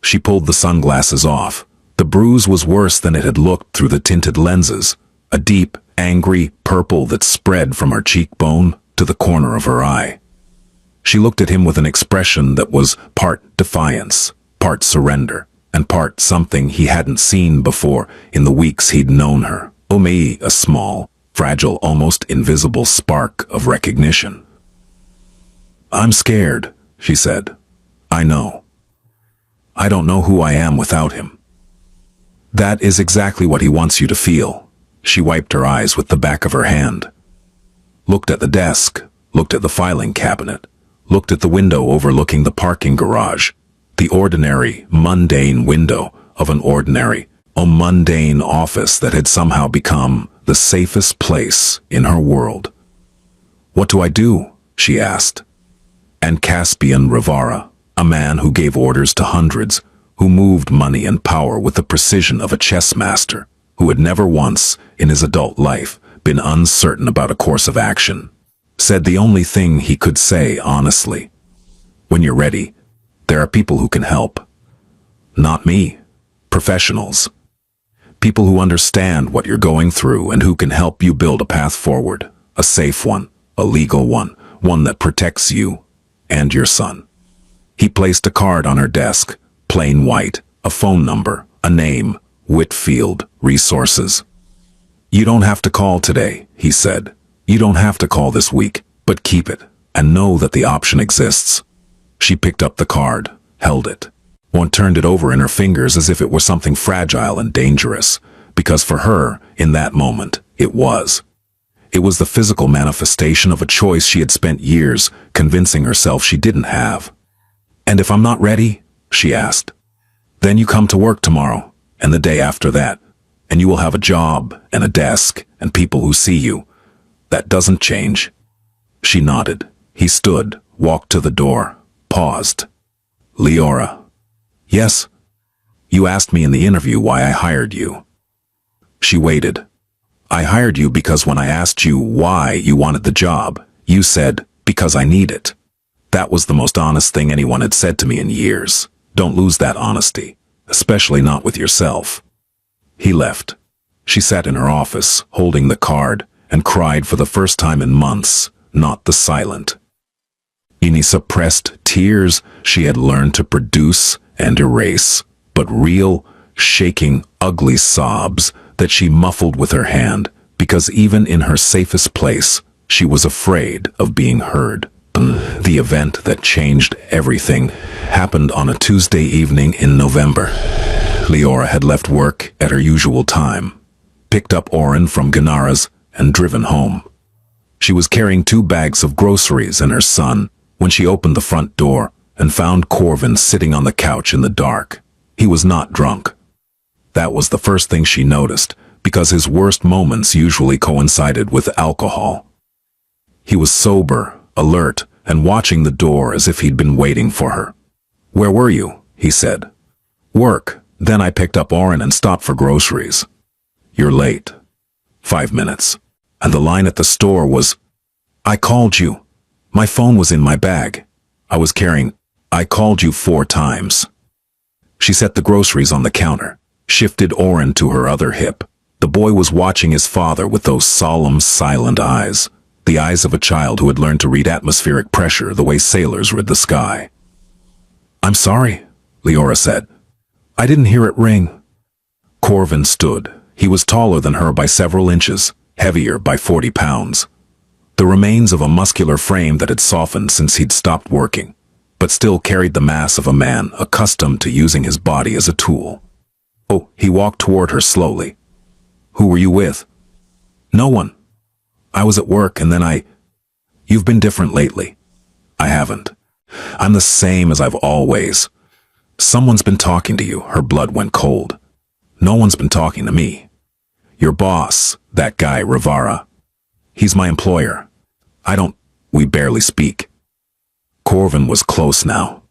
Speaker 2: She pulled the sunglasses off. The bruise was worse than it had looked through the tinted lenses, a deep, angry purple that spread from her cheekbone to the corner of her eye. She looked at him with an expression that was part defiance, part surrender, and part something he hadn't seen before in the weeks he'd known her. Only a small, fragile, almost invisible spark of recognition. I'm scared, she said. I know. I don't know who I am without him. That is exactly what he wants you to feel. She wiped her eyes with the back of her hand. Looked at the desk, looked at the filing cabinet, looked at the window overlooking the parking garage, the ordinary, mundane window of an ordinary, a mundane office that had somehow become the safest place in her world. What do I do? She asked. And Caspian Rivara, a man who gave orders to hundreds, who moved money and power with the precision of a chess master, who had never once, in his adult life, been uncertain about a course of action, said the only thing he could say honestly. When you're ready, there are people who can help. Not me. Professionals. People who understand what you're going through and who can help you build a path forward, a safe one, a legal one, one that protects you and your son. He placed a card on her desk, plain white, a phone number, a name, Whitfield Resources. You don't have to call today, he said. You don't have to call this week, but keep it, and know that the option exists. She picked up the card, held it. One turned it over in her fingers as if it were something fragile and dangerous, because for her, in that moment, it was. It was the physical manifestation of a choice she had spent years convincing herself she didn't have. And if I'm not ready, she asked, then you come to work tomorrow, and the day after that, and you will have a job and a desk and people who see you. That doesn't change. She nodded. He stood, walked to the door, paused. Leora. Yes? You asked me in the interview why I hired you. She waited. I hired you because when I asked you why you wanted the job, you said, because I need it. That was the most honest thing anyone had said to me in years. Don't lose that honesty, especially not with yourself. He left. She sat in her office, holding the card, and cried for the first time in months, not the silent. Any suppressed tears she had learned to produce and erase, but real, shaking, ugly sobs that she muffled with her hand, because even in her safest place, she was afraid of being heard. The event that changed everything happened on a Tuesday evening in November. Leora had left work at her usual time, picked up Oren from Ganara's, and driven home. She was carrying 2 bags of groceries and her son when she opened the front door and found Corvin sitting on the couch in the dark. He was not drunk. That was the first thing she noticed, because his worst moments usually coincided with alcohol. He was sober, alert, and watching the door as if he'd been waiting for her. "Where were you?" he said. "Work. Then I picked up Oren and stopped for groceries." "You're late." 5 minutes. And the line at the store was, "I called you. My phone was in my bag. I was carrying. I called you 4 times." She set the groceries on the counter, shifted Oren to her other hip. The boy was watching his father with those solemn, silent eyes, the eyes of a child who had learned to read atmospheric pressure the way sailors read the sky. "I'm sorry," Leora said. "I didn't hear it ring." Corvin stood. He was taller than her by several inches, heavier by 40 pounds. The remains of a muscular frame that had softened since he'd stopped working, but still carried the mass of a man accustomed to using his body as a tool. "Oh," he walked toward her slowly. "Who were you with?" "No one. I was at work and then You've been different lately." "I haven't. I'm the same as I've always." "Someone's been talking to you." Her blood went cold. "No one's been talking to me." "Your boss, that guy Rivara. He's my employer. We barely speak." Corvin was close now.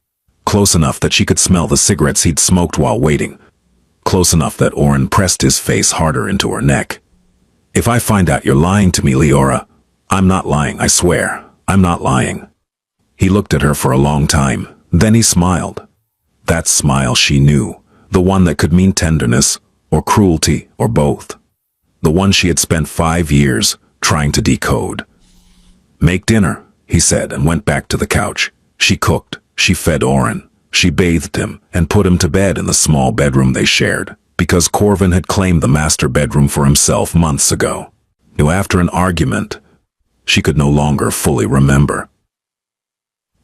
Speaker 2: Close enough that she could smell the cigarettes he'd smoked while waiting. Close enough that Oren pressed his face harder into her neck. "If I find out you're lying to me, Leora..." "I'm not lying, I swear. I'm not lying." He looked at her for a long time. Then he smiled. That smile she knew, the one that could mean tenderness, or cruelty, or both. The one she had spent 5 years trying to decode. "Make dinner," he said, and went back to the couch. She cooked, she fed Oren, she bathed him, and put him to bed in the small bedroom they shared, because Corvin had claimed the master bedroom for himself months ago. Knew after an argument, she could no longer fully remember.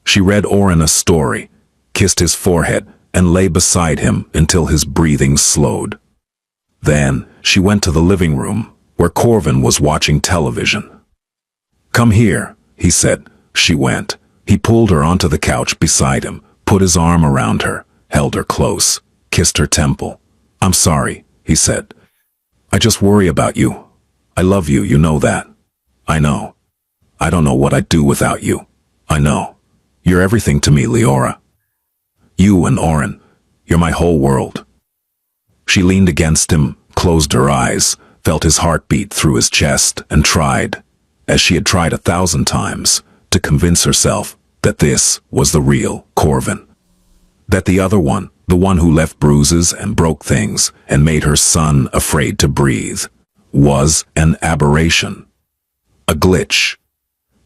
Speaker 2: She read Oren a story, kissed his forehead, and lay beside him until his breathing slowed. Then she went to the living room, where Corvin was watching television. "Come here," he said. She went. He pulled her onto the couch beside him, put his arm around her, held her close, kissed her temple. "I'm sorry," he said. "I just worry about you. I love you, you know that." "I know. I don't know what I'd do without you. I know. You're everything to me, Leora. You and Oren, you're my whole world." She leaned against him, closed her eyes, felt his heartbeat through his chest, and tried, as she had tried 1,000 times, to convince herself that this was the real Corvin. That the other one, the one who left bruises and broke things and made her son afraid to breathe, was an aberration. A glitch.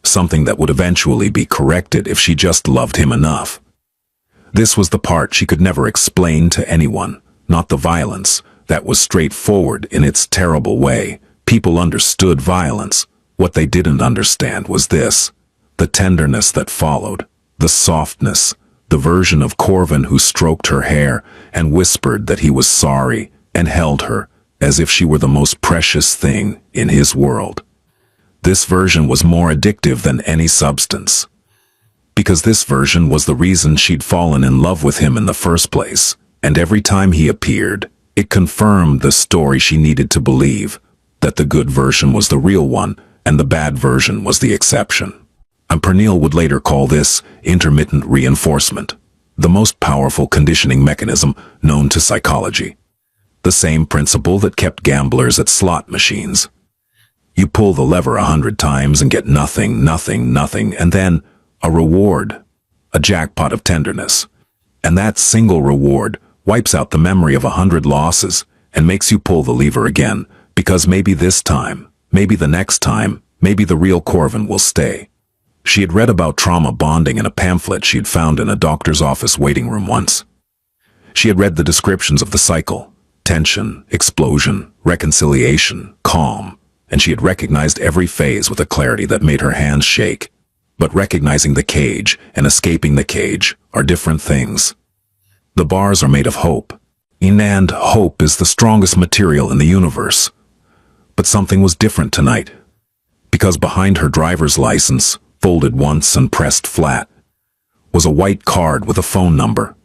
Speaker 2: Something that would eventually be corrected if she just loved him enough. This was the part she could never explain to anyone, not the violence. That was straightforward in its terrible way. People understood violence. What they didn't understand was this. The tenderness that followed. The softness. The version of Corvin who stroked her hair and whispered that he was sorry and held her as if she were the most precious thing in his world. This version was more addictive than any substance. Because this version was the reason she'd fallen in love with him in the first place, and every time he appeared, it confirmed the story she needed to believe, that the good version was the real one and the bad version was the exception. And Pernille would later call this intermittent reinforcement, the most powerful conditioning mechanism known to psychology. The same principle that kept gamblers at slot machines. You pull the lever 100 times and get nothing, and then a reward, a jackpot of tenderness. And that single reward wipes out the memory of 100 losses and makes you pull the lever again, because maybe this time, maybe the next time, maybe the real Corvin will stay. She had read about trauma bonding in a pamphlet she had found in a doctor's office waiting room once. She had read the descriptions of the cycle: tension, explosion, reconciliation, calm, and she had recognized every phase with a clarity that made her hands shake. But recognizing the cage and escaping the cage are different things. The bars are made of hope, and hope is the strongest material in the universe. But something was different tonight, because behind her driver's license, folded once and pressed flat, was a white card with a phone number.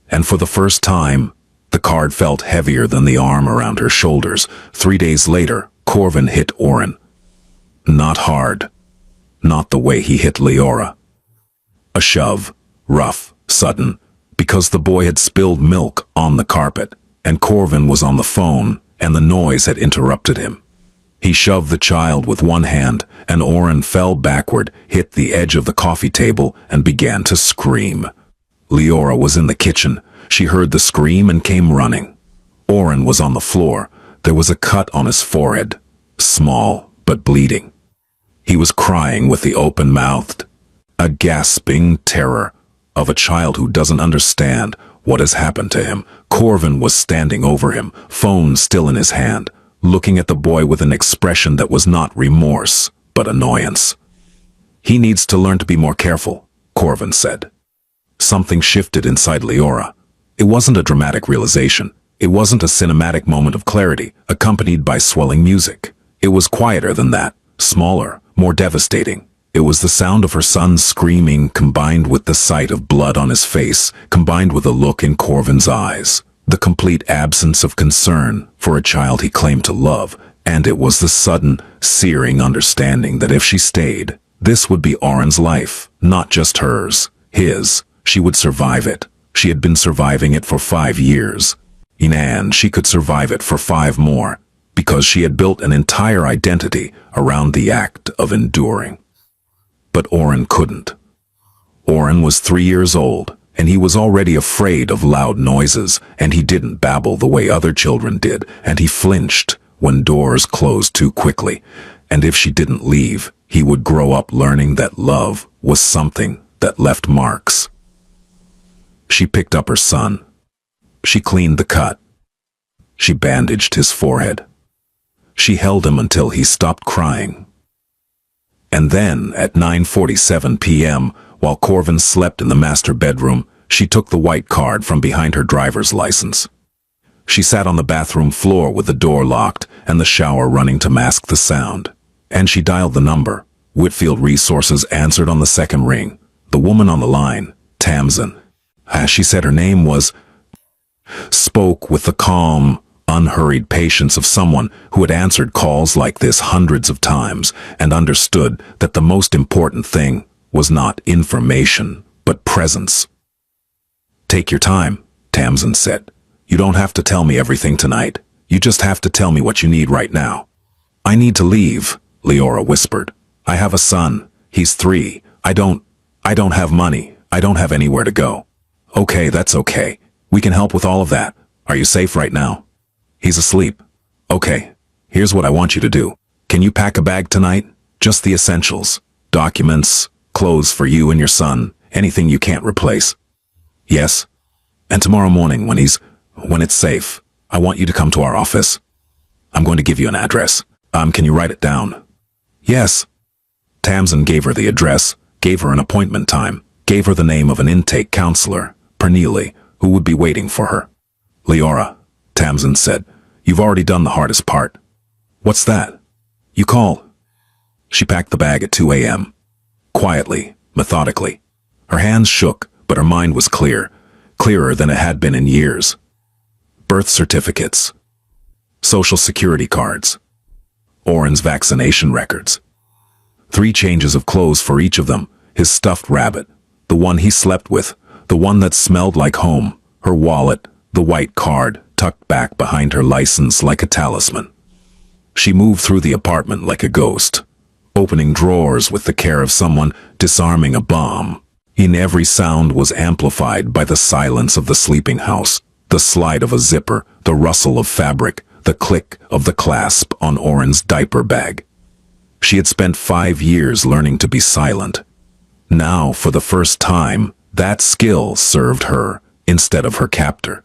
Speaker 2: And for the first time, the card felt heavier than the arm around her shoulders. 3 days later, Corvin hit Oren. Not hard. not the way he hit Leora. A shove, rough, sudden, because the boy had spilled milk on the carpet, and Corvin was on the phone, and the noise had interrupted him. He shoved the child with one hand, and Oren fell backward, hit the edge of the coffee table, and began to scream. Leora was in the kitchen. She heard the scream and came running. Oren was on the floor. There was a cut on his forehead, small but bleeding. He was crying with the open-mouthed, a gasping terror of a child who doesn't understand what has happened to him. Corvin was standing over him, phone still in his hand, looking at the boy with an expression that was not remorse, but annoyance. "He needs to learn to be more careful," Corvin said. Something shifted inside Leora. It wasn't a dramatic realization. It wasn't a cinematic moment of clarity, accompanied by swelling music. It was quieter than that, smaller, more devastating. It was the sound of her son screaming, combined with the sight of blood on his face, combined with a look in Corvin's eyes. The complete absence of concern for a child he claimed to love, and it was the sudden, searing understanding that if she stayed, this would be Oren's life, not just hers, his. She would survive it. She had been surviving it for 5 years. And she could survive it for 5 more, because she had built an entire identity around the act of enduring. But Oren couldn't. Oren was 3 years old, and he was already afraid of loud noises, and he didn't babble the way other children did, and he flinched when doors closed too quickly, and if she didn't leave, he would grow up learning that love was something that left marks. She picked up her son. She cleaned the cut. She bandaged his forehead. She held him until he stopped crying. And then, at 9:47 p.m., while Corvin slept in the master bedroom, she took the white card from behind her driver's license. She sat on the bathroom floor with the door locked and the shower running to mask the sound. And she dialed the number. Whitfield Resources answered on the second ring. The woman on the line, Tamsin, as she said her name was, spoke with the calm, unhurried patience of someone who had answered calls like this hundreds of times and understood that the most important thing was not information, but presence. "Take your time," Tamsin said. "You don't have to tell me everything tonight. You just have to tell me what you need right now." "I need to leave," Leora whispered. "I have a son. He's 3. I don't have money. I don't have anywhere to go." "Okay, that's okay. We can help with all of that. Are you safe right now?" "He's asleep." "Okay, here's what I want you to do. Can you pack a bag tonight? Just the essentials. Documents, clothes for you and your son, anything you can't replace." "Yes. And tomorrow morning when it's safe, I want you to come to our office. I'm going to give you an address. Can you write it down?" "Yes." Tamsin gave her the address, gave her an appointment time, gave her the name of an intake counselor, Pernille, who would be waiting for her. "Leora," Tamsin said, "you've already done the hardest part." "What's that?" "You call." She packed the bag at 2 a.m. Quietly, methodically. Her hands shook, but her mind was clear, clearer than it had been in years. Birth certificates, social security cards, Oren's vaccination records. 3 changes of clothes for each of them, his stuffed rabbit, the one he slept with, the one that smelled like home, her wallet, the white card tucked back behind her license like a talisman. She moved through the apartment like a ghost, opening drawers with the care of someone disarming a bomb. In every sound was amplified by the silence of the sleeping house, the slide of a zipper, the rustle of fabric, the click of the clasp on Oren's diaper bag. She had spent 5 years learning to be silent. Now, for the first time, that skill served her instead of her captor.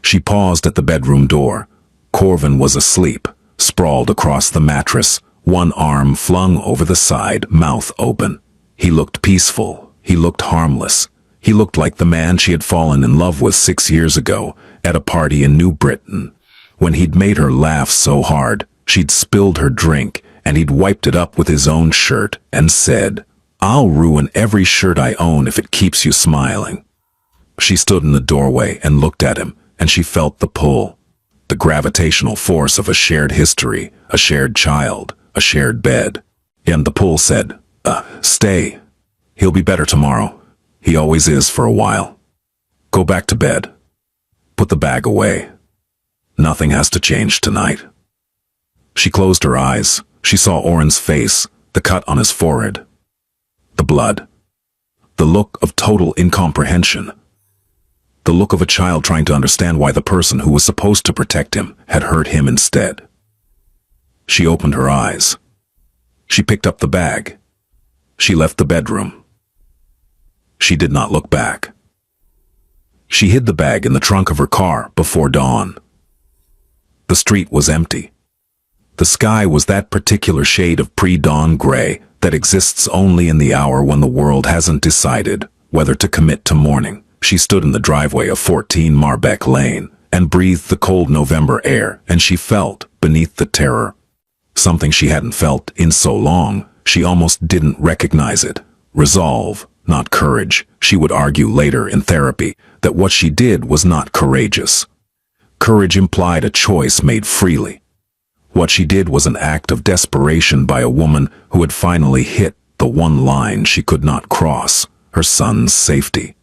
Speaker 2: She paused at the bedroom door. Corvin was asleep, sprawled across the mattress, one arm flung over the side, mouth open. He looked peaceful. He looked harmless. He looked like the man she had fallen in love with 6 years ago at a party in New Britain, when he'd made her laugh so hard she'd spilled her drink, and he'd wiped it up with his own shirt and said, "I'll ruin every shirt I own if it keeps you smiling." She stood in the doorway and looked at him, and she felt the pull, the gravitational force of a shared history, a shared child, a shared bed. And the pool said, stay. He'll be better tomorrow. He always is for a while. Go back to bed. Put the bag away. Nothing has to change tonight. She closed her eyes. She saw Oren's face, the cut on his forehead, the blood, the look of total incomprehension, the look of a child trying to understand why the person who was supposed to protect him had hurt him instead. She opened her eyes. She picked up the bag. She left the bedroom. She did not look back. She hid the bag in the trunk of her car before dawn. The street was empty. The sky was that particular shade of pre-dawn gray that exists only in the hour when the world hasn't decided whether to commit to morning. She stood in the driveway of 14 Marbeck Lane and breathed the cold November air, and she felt, beneath the terror, something she hadn't felt in so long, she almost didn't recognize it. Resolve, not courage. She would argue later in therapy that what she did was not courageous. Courage implied a choice made freely. What she did was an act of desperation by a woman who had finally hit the one line she could not cross, her son's safety.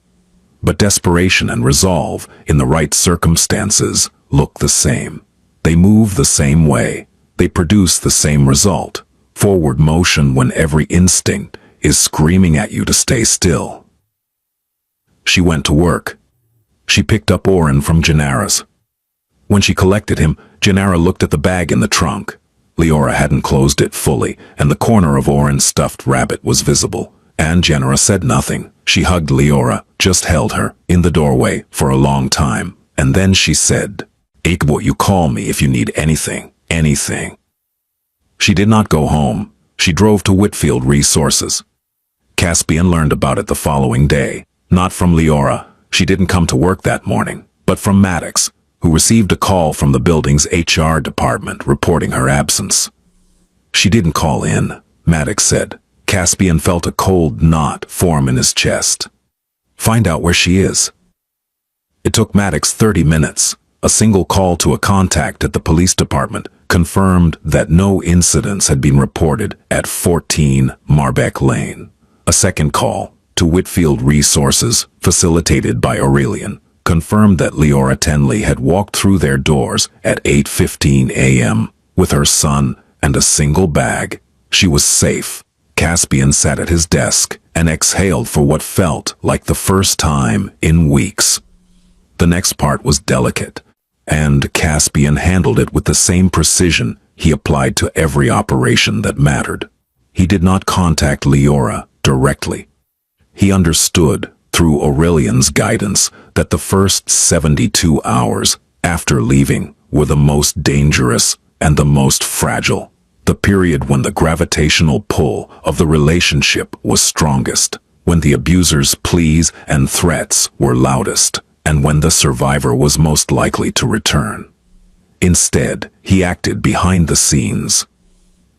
Speaker 2: But desperation and resolve, in the right circumstances, look the same. They move the same way. They produce the same result. Forward motion when every instinct is screaming at you to stay still. She went to work. She picked up Oren from Gennara's. When she collected him, Gennara looked at the bag in the trunk. Leora hadn't closed it fully, and the corner of Oren's stuffed rabbit was visible. And Gennara said nothing. She hugged Leora, just held her, in the doorway, for a long time. And then she said, "Ikbo, you call me if you need anything, anything." She did not go home. She drove to Whitfield Resources. Caspian learned about it the following day. Not from Leora. She didn't come to work that morning, but from Maddox, who received a call from the building's HR department reporting her absence. She didn't call in, Maddox said. Caspian felt a cold knot form in his chest. Find out where she is. It took Maddox 30 minutes. A single call to a contact at the police department confirmed that no incidents had been reported at 14 Marbeck Lane. A second call to Whitfield Resources, facilitated by Aurelian, confirmed that Leora Tenley had walked through their doors at 8:15 a.m. with her son and a single bag. She was safe. Caspian sat at his desk and exhaled for what felt like the first time in weeks. The next part was delicate, and Caspian handled it with the same precision he applied to every operation that mattered. He did not contact Leora directly. He understood, through Aurelian's guidance, that the first 72 hours after leaving were the most dangerous and the most fragile, the period when the gravitational pull of the relationship was strongest, when the abuser's pleas and threats were loudest, and when the survivor was most likely to return. Instead, he acted behind the scenes.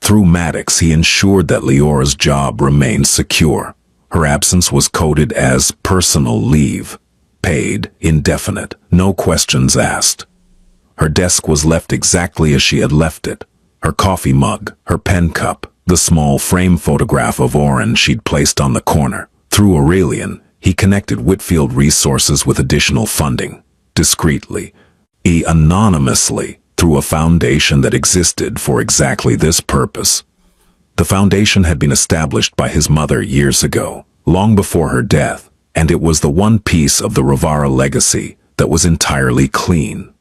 Speaker 2: Through Maddox, he ensured that Leora's job remained secure. Her absence was coded as personal leave, paid, indefinite, no questions asked. Her desk was left exactly as she had left it. Her coffee mug, her pen cup, the small frame photograph of Oren she'd placed on the corner. Through Aurelian, he connected Whitfield Resources with additional funding, discreetly, anonymously, through a foundation that existed for exactly this purpose. The foundation had been established by his mother years ago, long before her death, and it was the one piece of the Rivara legacy that was entirely clean.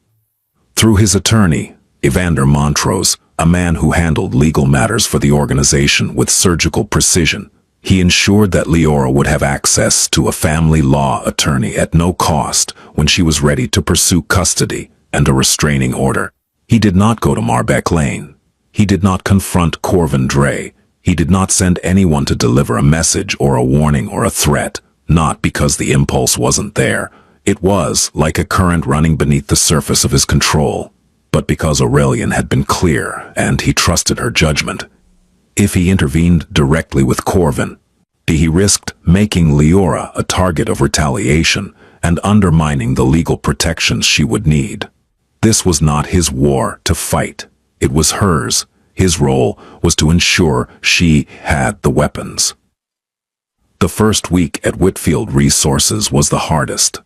Speaker 2: Through his attorney, Evander Montrose, a man who handled legal matters for the organization with surgical precision, he ensured that Leora would have access to a family law attorney at no cost when she was ready to pursue custody and a restraining order. He did not go to Marbeck Lane. He did not confront Corvin Dre. He did not send anyone to deliver a message or a warning or a threat, not because the impulse wasn't there. It was like a current running beneath the surface of his control, but because Aurelian had been clear and he trusted her judgment. If he intervened directly with Corvin, he risked making Leora a target of retaliation and undermining the legal protections she would need. This was not his war to fight. It was hers. His role was to ensure she had the weapons. The first week at Whitfield Resources was the hardest.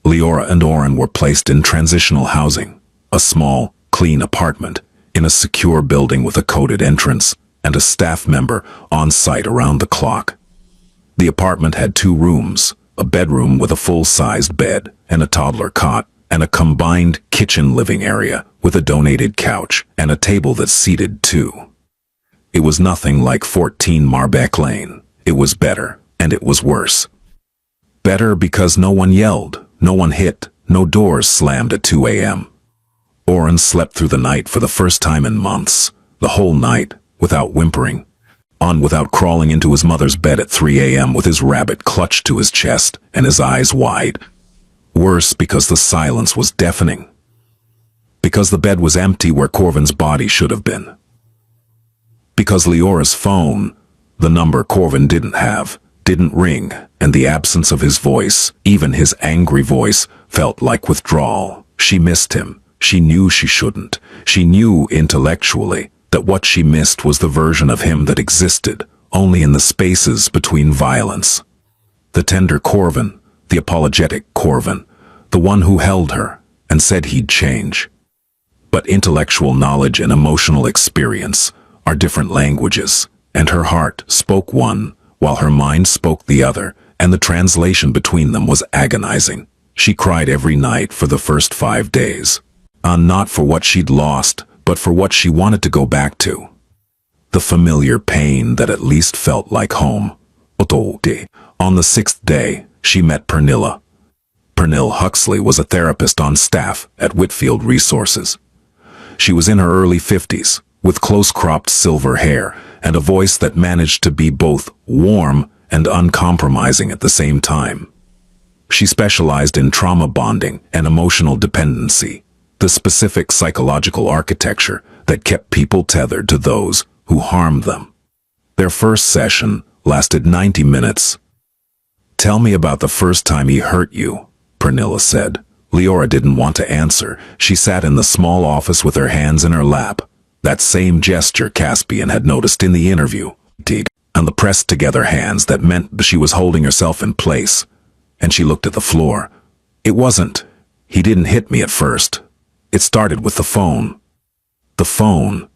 Speaker 2: Leora and Oren were placed in transitional housing, a small, clean apartment in a secure building with a coded entrance and a staff member on site around the clock. The apartment had 2 rooms, a bedroom with a full-sized bed and a toddler cot, and a combined kitchen living area with a donated couch and a table that seated 2. It was nothing like 14 Marbeck Lane. It was better, and it was worse. Better because no one yelled, no one hit, no doors slammed at 2 a.m. Oren slept through the night for the first time in months, the whole night, without whimpering, without crawling into his mother's bed at 3 a.m. with his rabbit clutched to his chest and his eyes wide. Worse because the silence was deafening. Because the bed was empty where Corvin's body should have been. Because Leora's phone, the number Corvin didn't have, didn't ring, and the absence of his voice, even his angry voice, felt like withdrawal. She missed him. She knew she shouldn't. She knew intellectually that what she missed was the version of him that existed only in the spaces between violence. The tender Corvin, the apologetic Corvin, the one who held her and said he'd change. But intellectual knowledge and emotional experience are different languages, and her heart spoke one while her mind spoke the other, and the translation between them was agonizing. She cried every night for the first 5 days. Not for what she'd lost, but for what she wanted to go back to. The familiar pain that at least felt like home. On the 6th day, she met Pernilla. Pernille Huxley was a therapist on staff at Whitfield Resources. She was in her early 50s, with close-cropped silver hair and a voice that managed to be both warm and uncompromising at the same time. She specialized in trauma bonding and emotional dependency, the specific psychological architecture that kept people tethered to those who harmed them. Their first session lasted 90 minutes. "Tell me about the first time he hurt you," Pernilla said. Leora didn't want to answer. She sat in the small office with her hands in her lap. That same gesture Caspian had noticed in the interview, and the pressed-together hands that meant she was holding herself in place. And she looked at the floor. "It wasn't. He didn't hit me at first. It started with the phone." The phone.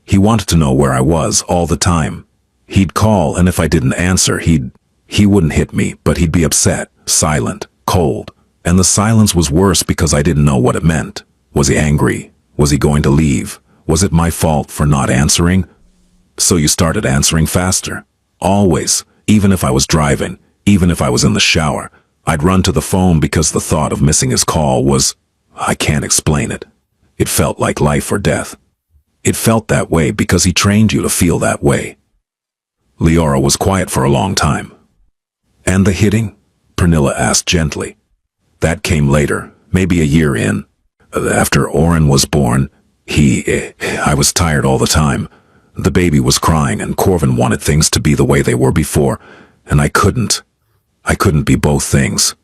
Speaker 2: He wanted to know where I was all the time. He'd call, and if I didn't answer, he wouldn't hit me, but he'd be upset, silent, cold. And the silence was worse because I didn't know what it meant. Was he angry? Was he going to leave? Was it my fault for not answering? So you started answering faster. Always, even if I was driving, even if I was in the shower, I'd run to the phone because the thought of missing his call was, I can't explain it. It felt like life or death. It felt that way because he trained you to feel that way. Leora was quiet for a long time. "And the hitting?" Pernilla asked gently. "That came later, maybe a year in. After Oren was born, I was tired all the time. The baby was crying and Corvin wanted things to be the way they were before, and I couldn't. I couldn't be both things.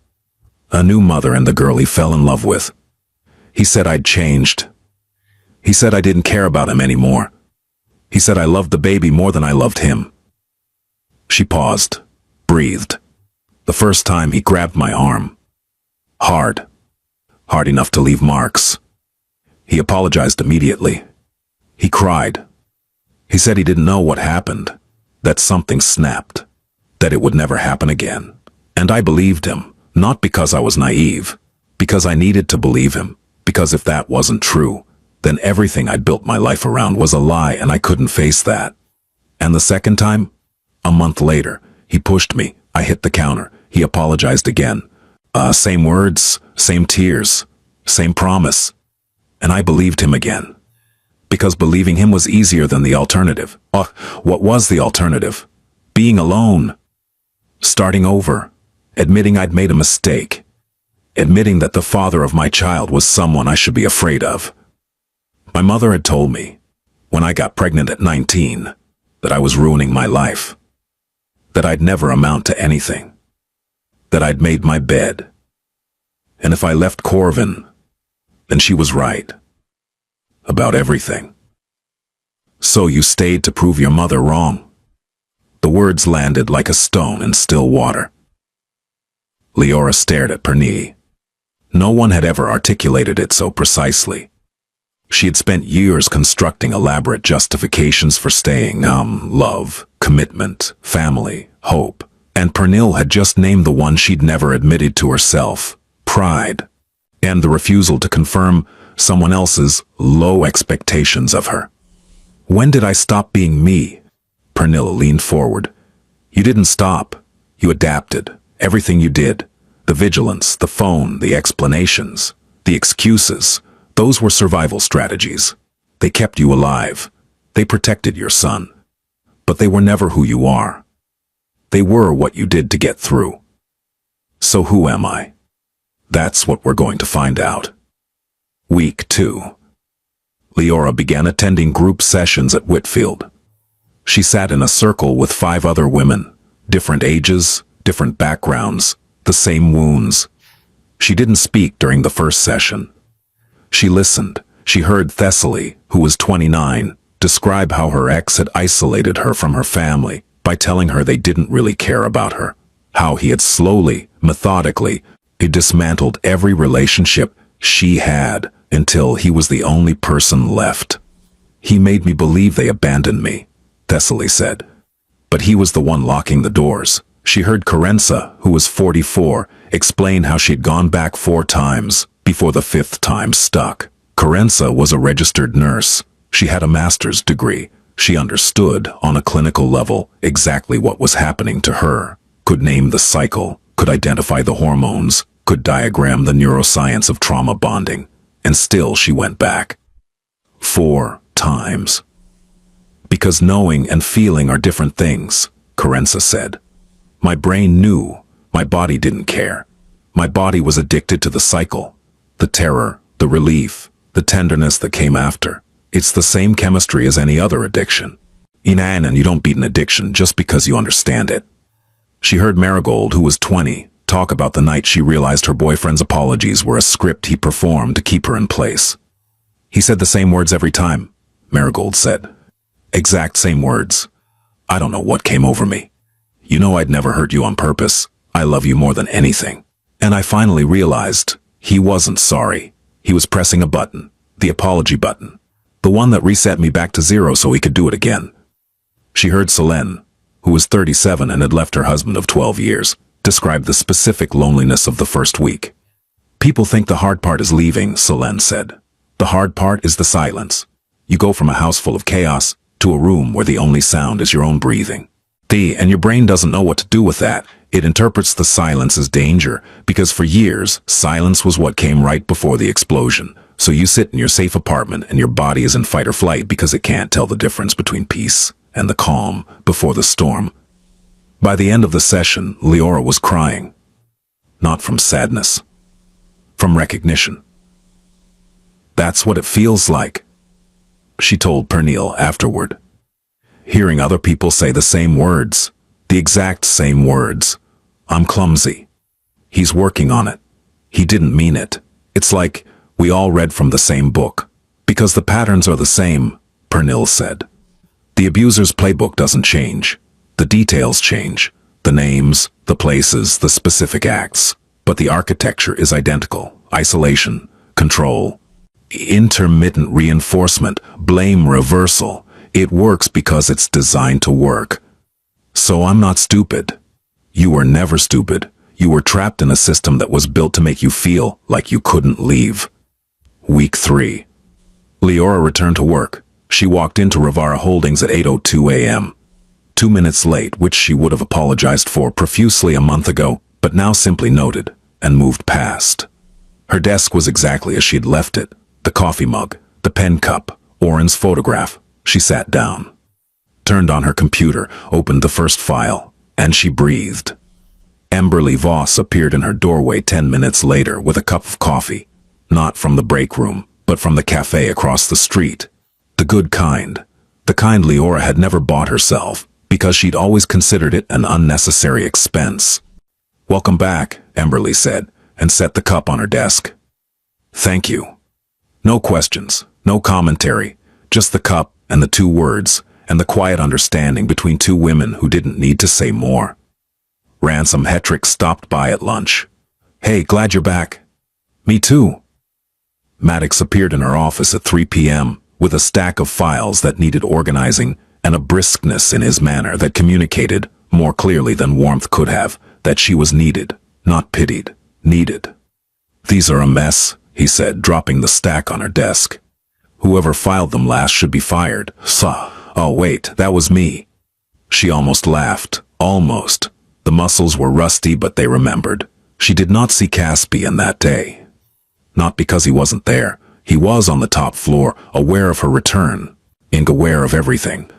Speaker 2: A new mother and the girl he fell in love with. He said I'd changed. He said I didn't care about him anymore. He said I loved the baby more than I loved him." She paused, breathed. The first time he grabbed my arm. Hard. Hard enough to leave marks. He apologized immediately. He cried. He said he didn't know what happened, that something snapped, that it would never happen again. And I believed him, not because I was naive, because I needed to believe him, because if that wasn't true, then everything I'd built my life around was a lie and I couldn't face that. And the second time? A month later, he pushed me. I hit the counter. He apologized again. Same words, same tears, same promise. And I believed him again. Because believing him was easier than the alternative. What was the alternative? Being alone. Starting over. Admitting I'd made a mistake. Admitting that the father of my child was someone I should be afraid of. My mother had told me, when I got pregnant at 19, that I was ruining my life. That I'd never amount to anything. That I'd made my bed. And if I left Corvin, then she was right. About everything. So you stayed to prove your mother wrong. The words landed like a stone in still water. Leora stared at Pernille. No one had ever articulated it so precisely. She had spent years constructing elaborate justifications for staying, love, commitment, family, hope. And Pernille had just named the one she'd never admitted to herself: pride. And the refusal to confirm someone else's low expectations of her. When did I stop being me? Pernille leaned forward. You didn't stop. You adapted. Everything you did. The vigilance, the phone, the explanations, the excuses. Those were survival strategies. They kept you alive. They protected your son. But they were never who you are. They were what you did to get through. So who am I? That's what we're going to find out. Week 2. Leora began attending group sessions at Whitfield. She sat in a circle with 5 other women, different ages, different backgrounds, the same wounds. She didn't speak during the first session. She listened. She heard Thessaly, who was 29, describe how her ex had isolated her from her family by telling her they didn't really care about her, how he had slowly, methodically, dismantled every relationship she had until he was the only person left. He made me believe they abandoned me, Thessaly said. But he was the one locking the doors. She heard Carenza, who was 44, explain how she'd gone back 4 times before the 5th time stuck. Carenza was a registered nurse. She had a master's degree. She understood, on a clinical level, exactly what was happening to her, could name the cycle, could identify the hormones, could diagram the neuroscience of trauma bonding. And still she went back. 4 times. Because knowing and feeling are different things, Carenza said. My brain knew. My body didn't care. My body was addicted to the cycle. The terror, the relief, the tenderness that came after. It's the same chemistry as any other addiction. And you don't beat an addiction just because you understand it. She heard Marigold, who was 20, talk about the night she realized her boyfriend's apologies were a script he performed to keep her in place. He said the same words every time, Marigold said. Exact same words. I don't know what came over me. You know I'd never hurt you on purpose. I love you more than anything. And I finally realized he wasn't sorry. He was pressing a button, the apology button, the one that reset me back to 0 so he could do it again. She heard Selene, who was 37 and had left her husband of 12 years, describe the specific loneliness of the first week. People think the hard part is leaving, Selene said. The hard part is the silence. You go from a house full of chaos to a room where the only sound is your own breathing. And your brain doesn't know what to do with that. It interprets the silence as danger, because for years, silence was what came right before the explosion. So you sit in your safe apartment and your body is in fight or flight because it can't tell the difference between peace and the calm before the storm. By the end of the session, Leora was crying. Not from sadness. From recognition. That's what it feels like, she told Pernille afterward. Hearing other people say the same words, the exact same words. I'm clumsy. He's working on it. He didn't mean it. It's like we all read from the same book. Because the patterns are the same, Pernille said. The abuser's playbook doesn't change. The details change. The names, the places, the specific acts. But the architecture is identical. Isolation, control, intermittent reinforcement, blame reversal. It works because it's designed to work. So I'm not stupid. You were never stupid. You were trapped in a system that was built to make you feel like you couldn't leave. Week 3. Leora returned to work. She walked into Rivara Holdings at 8:02 a.m. 2 minutes late, which she would have apologized for profusely a month ago, but now simply noted and moved past. Her desk was exactly as she'd left it. The coffee mug, the pen cup, Oren's photograph. She sat down, turned on her computer, opened the first file, and she breathed. Emberly Voss appeared in her doorway 10 minutes later with a cup of coffee, not from the break room, but from the cafe across the street. The good kind. The kind Leora had never bought herself, because she'd always considered it an unnecessary expense. Welcome back, Emberly said, and set the cup on her desk. Thank you. No questions, no commentary, just the cup, and the two words, and the quiet understanding between two women who didn't need to say more. Ransom Hetrick stopped by at lunch. "Hey, glad you're back." "Me too." Maddox appeared in her office at 3 p.m. with a stack of files that needed organizing and a briskness in his manner that communicated, more clearly than warmth could have, that she was needed, not pitied, needed. "These are a mess," he said, dropping the stack on her desk. "Whoever filed them last should be fired." "Oh wait, that was me." She almost laughed. Almost. The muscles were rusty, but they remembered. She did not see Caspian that day. Not because he wasn't there. He was on the top floor, aware of her return, aware of everything.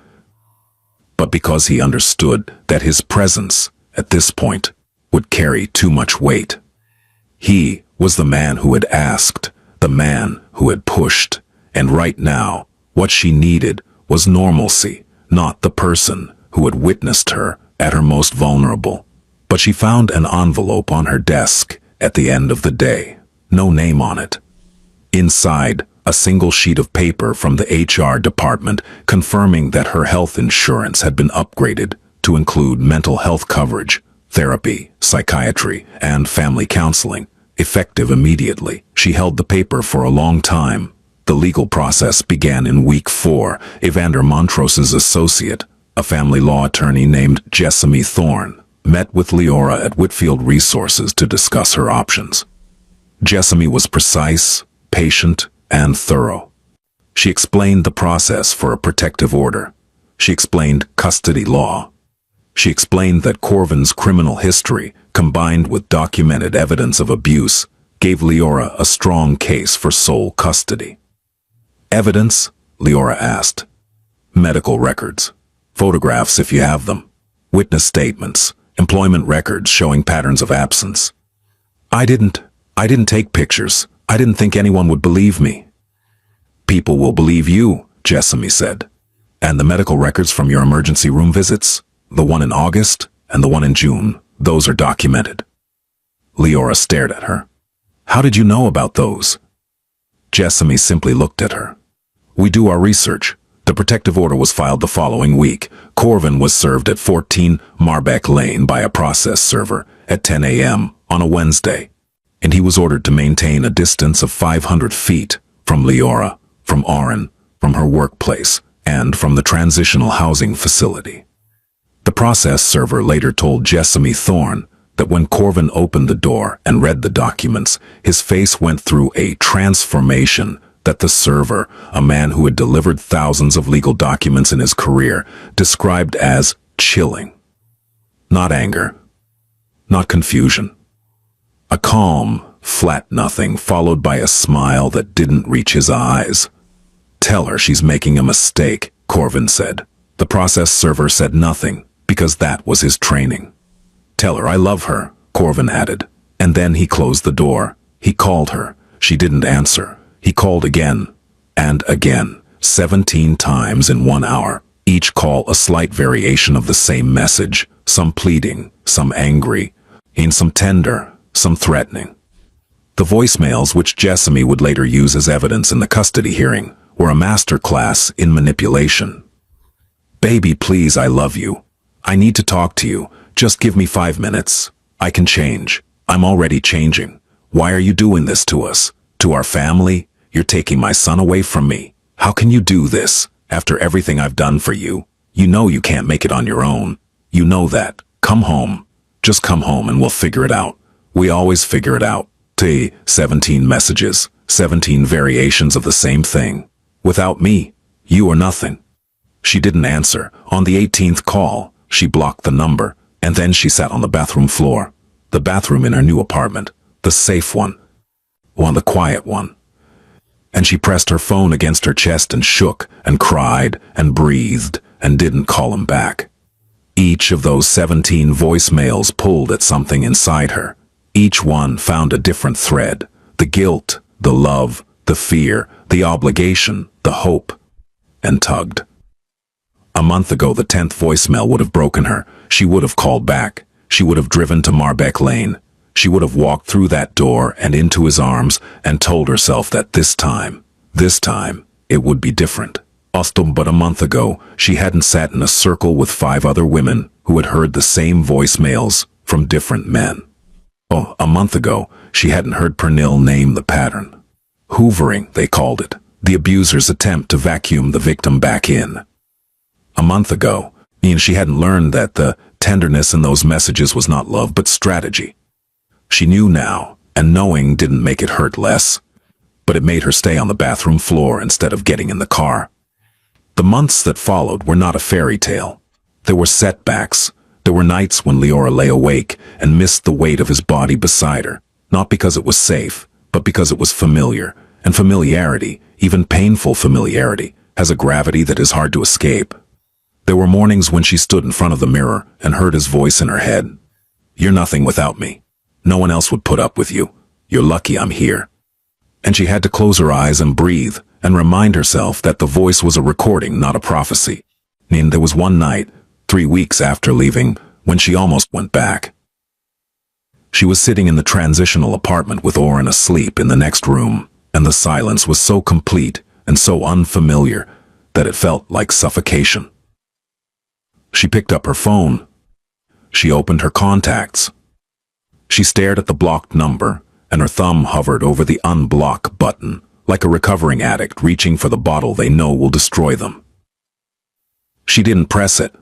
Speaker 2: But because he understood that his presence, at this point, would carry too much weight. He was the man who had asked, the man who had pushed, and right now, what she needed was normalcy, not the person who had witnessed her at her most vulnerable. But she found an envelope on her desk at the end of the day, no name on it. Inside, a single sheet of paper from the HR department confirming that her health insurance had been upgraded to include mental health coverage, therapy, psychiatry, and family counseling, effective immediately. She held the paper for a long time. The legal process began in week 4. Evander Montrose's associate, a family law attorney named Jessamy Thorne, met with Leora at Whitfield Resources to discuss her options. Jessamy was precise, patient, and thorough. She explained the process for a protective order. She explained custody law. She explained that Corvin's criminal history, combined with documented evidence of abuse, gave Leora a strong case for sole custody. "Evidence?" Leora asked. "Medical records. Photographs if you have them. Witness statements. Employment records showing patterns of absence." I didn't take pictures. I didn't think anyone would believe me." "People will believe you," Jessamy said. "And the medical records from your emergency room visits, the one in August and the one in June, those are documented." Leora stared at her. "How did you know about those?" Jessamy simply looked at her. "We do our research. The protective order was filed the following week. Corvin was served at 14 Marbeck Lane by a process server at 10 a.m. on a Wednesday, and he was ordered to maintain a distance of 500 feet from Leora, from Oren, from her workplace, and from the transitional housing facility." The process server later told Jessamy Thorne that when Corvin opened the door and read the documents, his face went through a transformation that the server, a man who had delivered thousands of legal documents in his career, described as chilling. Not anger, not confusion. A calm, flat nothing followed by a smile that didn't reach his eyes. "Tell her she's making a mistake," Corvin said. The process server said nothing, because that was his training. "Tell her I love her," Corvin added. And then he closed the door. He called her. She didn't answer. He called again, and again, 17 times in 1 hour, each call a slight variation of the same message, some pleading, some angry, and some tender, some threatening. The voicemails, which Jessamy would later use as evidence in the custody hearing, were a masterclass in manipulation. "Baby, please, I love you. I need to talk to you. Just give me 5 minutes. I can change. I'm already changing. Why are you doing this to us? To our family? You're taking my son away from me. How can you do this, after everything I've done for you? You know you can't make it on your own. You know that. Come home. Just come home and we'll figure it out. We always figure it out." 17 messages, 17 variations of the same thing. "Without me, you are nothing." She didn't answer. On the 18th call, she blocked the number, and then she sat on the bathroom floor. The bathroom in her new apartment. The safe one. The quiet one. And she pressed her phone against her chest and shook and cried and breathed and didn't call him back. Each of those 17 voicemails pulled at something inside her. Each one found a different thread. The guilt, the love, the fear, the obligation, the hope, and tugged. A month ago, the 10th voicemail would have broken her. She would have called back. She would have driven to Marbeck Lane. She would have walked through that door and into his arms and told herself that this time, it would be different. But a month ago, she hadn't sat in a circle with 5 other women who had heard the same voicemails from different men. A month ago, she hadn't heard Pernille name the pattern. Hoovering, they called it, the abuser's attempt to vacuum the victim back in. A month ago, she hadn't learned that the tenderness in those messages was not love but strategy. She knew now, and knowing didn't make it hurt less, but it made her stay on the bathroom floor instead of getting in the car. The months that followed were not a fairy tale. There were setbacks. There were nights when Leora lay awake and missed the weight of his body beside her, not because it was safe, but because it was familiar, and familiarity, even painful familiarity, has a gravity that is hard to escape. There were mornings when she stood in front of the mirror and heard his voice in her head. "You're nothing without me. No one else would put up with you. You're lucky I'm here." And she had to close her eyes and breathe and remind herself that the voice was a recording, not a prophecy. And there was one night, 3 weeks after leaving, when she almost went back. She was sitting in the transitional apartment with Oren asleep in the next room, and the silence was so complete and so unfamiliar that it felt like suffocation. She picked up her phone. She opened her contacts. She stared at the blocked number, and her thumb hovered over the unblock button, like a recovering addict reaching for the bottle they know will destroy them. She didn't press it.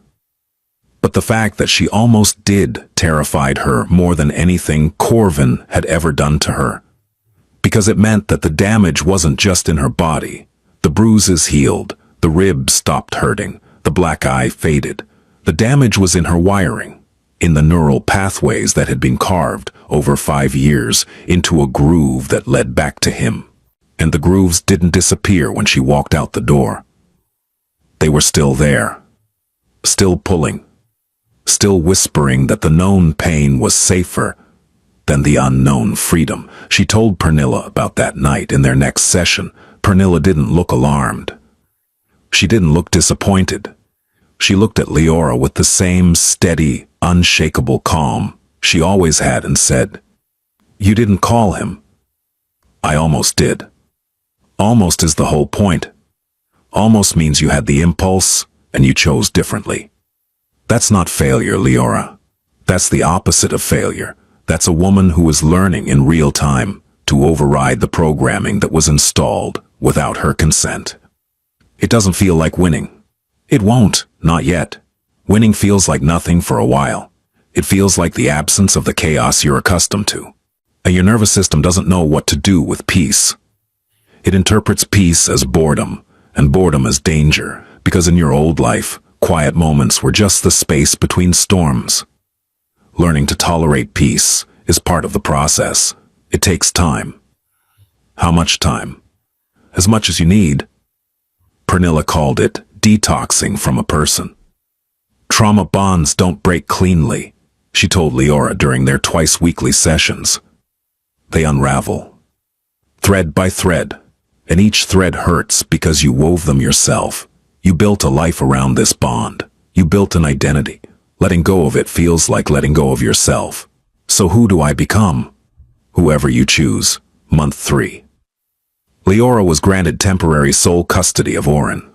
Speaker 2: But the fact that she almost did terrified her more than anything Corvin had ever done to her. Because it meant that the damage wasn't just in her body. The bruises healed, the ribs stopped hurting, the black eye faded. The damage was in her wiring, in the neural pathways that had been carved over 5 years into a groove that led back to him. And the grooves didn't disappear when she walked out the door. They were still there, still pulling, still whispering that the known pain was safer than the unknown freedom. She told Pernille about that night in their next session. Pernille didn't look alarmed. She didn't look disappointed. She looked at Leora with the same steady, unshakable calm she always had and said, "You didn't call him." "I almost did." Almost is the whole point. Almost means you had the impulse and you chose differently. That's not failure, Leora. That's the opposite of failure. That's a woman who is learning in real time to override the programming that was installed without her consent. It doesn't feel like winning. It won't, not yet. Winning feels like nothing for a while. It feels like the absence of the chaos you're accustomed to. And your nervous system doesn't know what to do with peace. It interprets peace as boredom, and boredom as danger, because in your old life, quiet moments were just the space between storms. Learning to tolerate peace is part of the process. It takes time. How much time? As much as you need. Pernille called it detoxing from a person. Trauma bonds don't break cleanly, she told Leora during their twice-weekly sessions. They unravel, thread by thread, and each thread hurts because you wove them yourself. You built a life around this bond. You built an identity. Letting go of it feels like letting go of yourself. So who do I become? Whoever you choose. Month 3. Leora was granted temporary sole custody of Oren.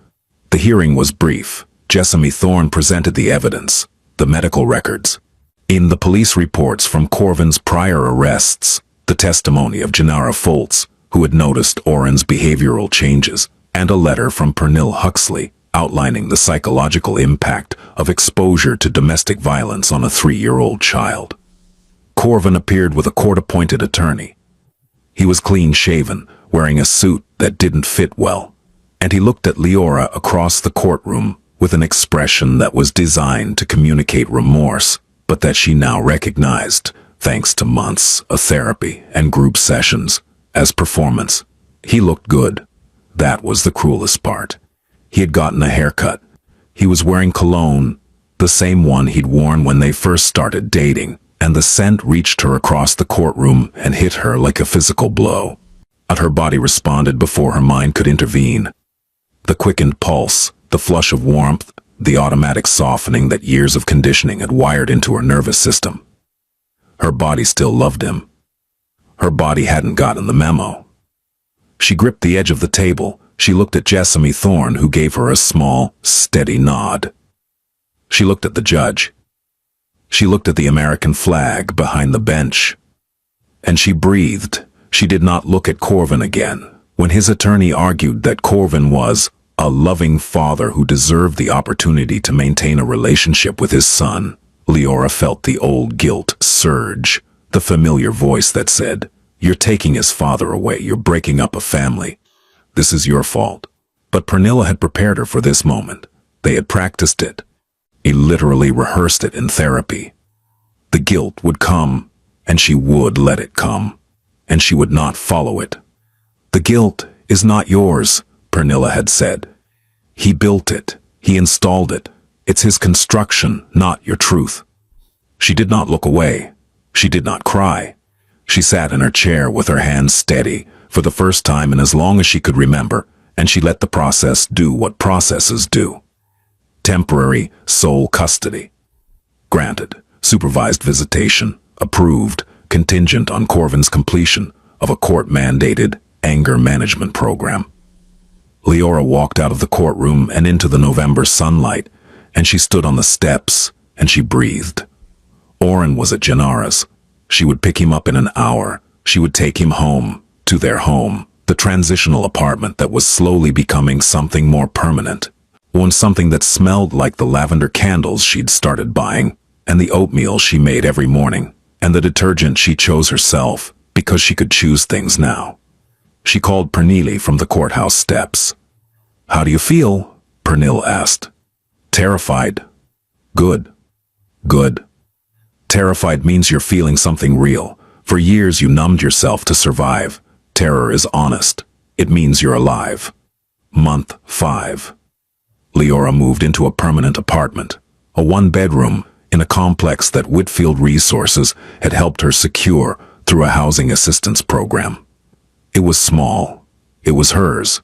Speaker 2: The hearing was brief. Jessamy Thorne presented the evidence, the medical records. In the police reports from Corvin's prior arrests, the testimony of Janara Foltz, who had noticed Oren's behavioral changes, and a letter from Pernille Huxley outlining the psychological impact of exposure to domestic violence on a 3-year-old child. Corvin appeared with a court-appointed attorney. He was clean-shaven, wearing a suit that didn't fit well, and he looked at Leora across the courtroom with an expression that was designed to communicate remorse, but that she now recognized, thanks to months of therapy and group sessions, as performance. He looked good. That was the cruelest part. He had gotten a haircut. He was wearing cologne, the same one he'd worn when they first started dating, and the scent reached her across the courtroom and hit her like a physical blow. But her body responded before her mind could intervene. The quickened pulse, the flush of warmth, the automatic softening that years of conditioning had wired into her nervous system. Her body still loved him. Her body hadn't gotten the memo. She gripped the edge of the table. She looked at Jessamy Thorne, who gave her a small, steady nod. She looked at the judge. She looked at the American flag behind the bench. And she breathed. She did not look at Corvin again. When his attorney argued that Corvin was a loving father who deserved the opportunity to maintain a relationship with his son, Leora felt the old guilt surge, the familiar voice that said, "You're taking his father away, you're breaking up a family. This is your fault." But Pernilla had prepared her for this moment. They had practiced it. He literally rehearsed it in therapy. The guilt would come, and she would let it come, and she would not follow it. "The guilt is not yours," Pernilla had said. "He built it. He installed it. It's his construction, not your truth." She did not look away. She did not cry. She sat in her chair with her hands steady, for the first time in as long as she could remember, and she let the process do what processes do. Temporary sole custody. Granted. Supervised visitation. Approved. Contingent on Corvin's completion of a court-mandated anger management program. Leora walked out of the courtroom and into the November sunlight, and she stood on the steps, and she breathed. Oren was at Gennara's. She would pick him up in an hour. She would take him home, to their home, the transitional apartment that was slowly becoming something more permanent. Something that smelled like the lavender candles she'd started buying, and the oatmeal she made every morning, and the detergent she chose herself, because she could choose things now. She called Pernille from the courthouse steps. "How do you feel?" Pernille asked. "Terrified." "Good. Good. Terrified means you're feeling something real. For years you numbed yourself to survive. Terror is honest. It means you're alive." Month 5. Leora moved into a permanent apartment, a one-bedroom, in a complex that Whitfield Resources had helped her secure through a housing assistance program. It was small. It was hers.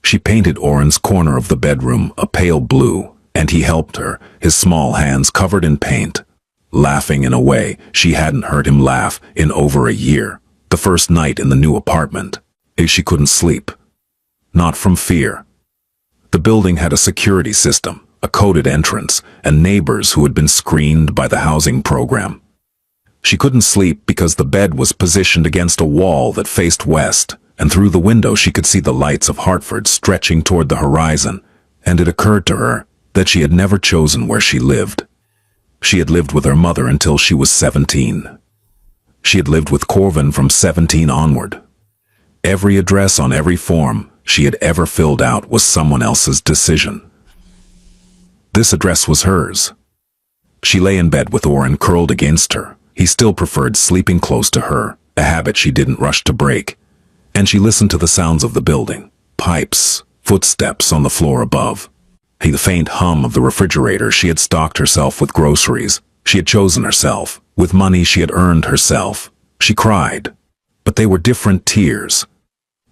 Speaker 2: She painted Oren's corner of the bedroom a pale blue, and he helped her, his small hands covered in paint, laughing in a way she hadn't heard him laugh in over a year. The first night in the new apartment, she couldn't sleep. Not from fear. The building had a security system, a coded entrance, and neighbors who had been screened by the housing program. She couldn't sleep because the bed was positioned against a wall that faced west, and through the window she could see the lights of Hartford stretching toward the horizon, and it occurred to her that she had never chosen where she lived. She had lived with her mother until she was 17. She had lived with Corvin from 17 onward. Every address on every form she had ever filled out was someone else's decision. This address was hers. She lay in bed with Oren curled against her. He still preferred sleeping close to her, a habit she didn't rush to break. And she listened to the sounds of the building, pipes, footsteps on the floor above. The faint hum of the refrigerator. She had stocked herself with groceries. She had chosen herself, with money she had earned herself. She cried. But they were different tears.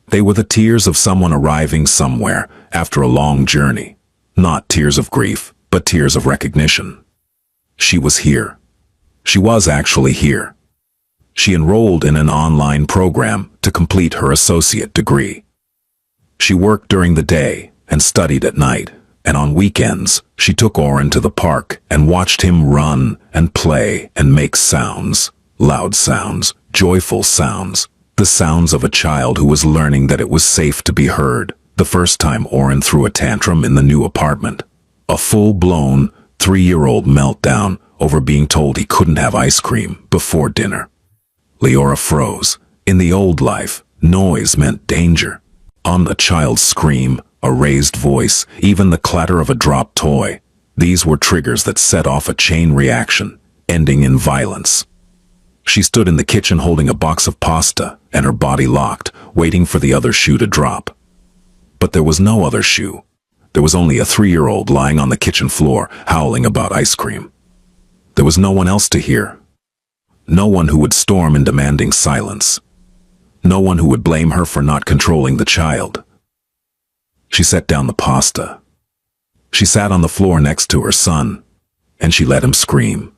Speaker 2: They were the tears of someone arriving somewhere after a long journey. Not tears of grief, but tears of recognition. She was here. She was actually here. She enrolled in an online program to complete her associate degree. She worked during the day and studied at night, and on weekends she took Oren to the park and watched him run and play and make sounds, loud sounds, joyful sounds, the sounds of a child who was learning that it was safe to be heard. The first time Oren threw a tantrum in the new apartment, a full-blown 3-year-old meltdown over being told he couldn't have ice cream before dinner. Leora froze. In the old life, noise meant danger. On a child's scream, a raised voice, even the clatter of a dropped toy. These were triggers that set off a chain reaction, ending in violence. She stood in the kitchen holding a box of pasta, and her body locked, waiting for the other shoe to drop. But there was no other shoe. There was only a 3-year-old lying on the kitchen floor, howling about ice cream. There was no one else to hear. No one who would storm in demanding silence. No one who would blame her for not controlling the child. She set down the pasta. She sat on the floor next to her son, and she let him scream.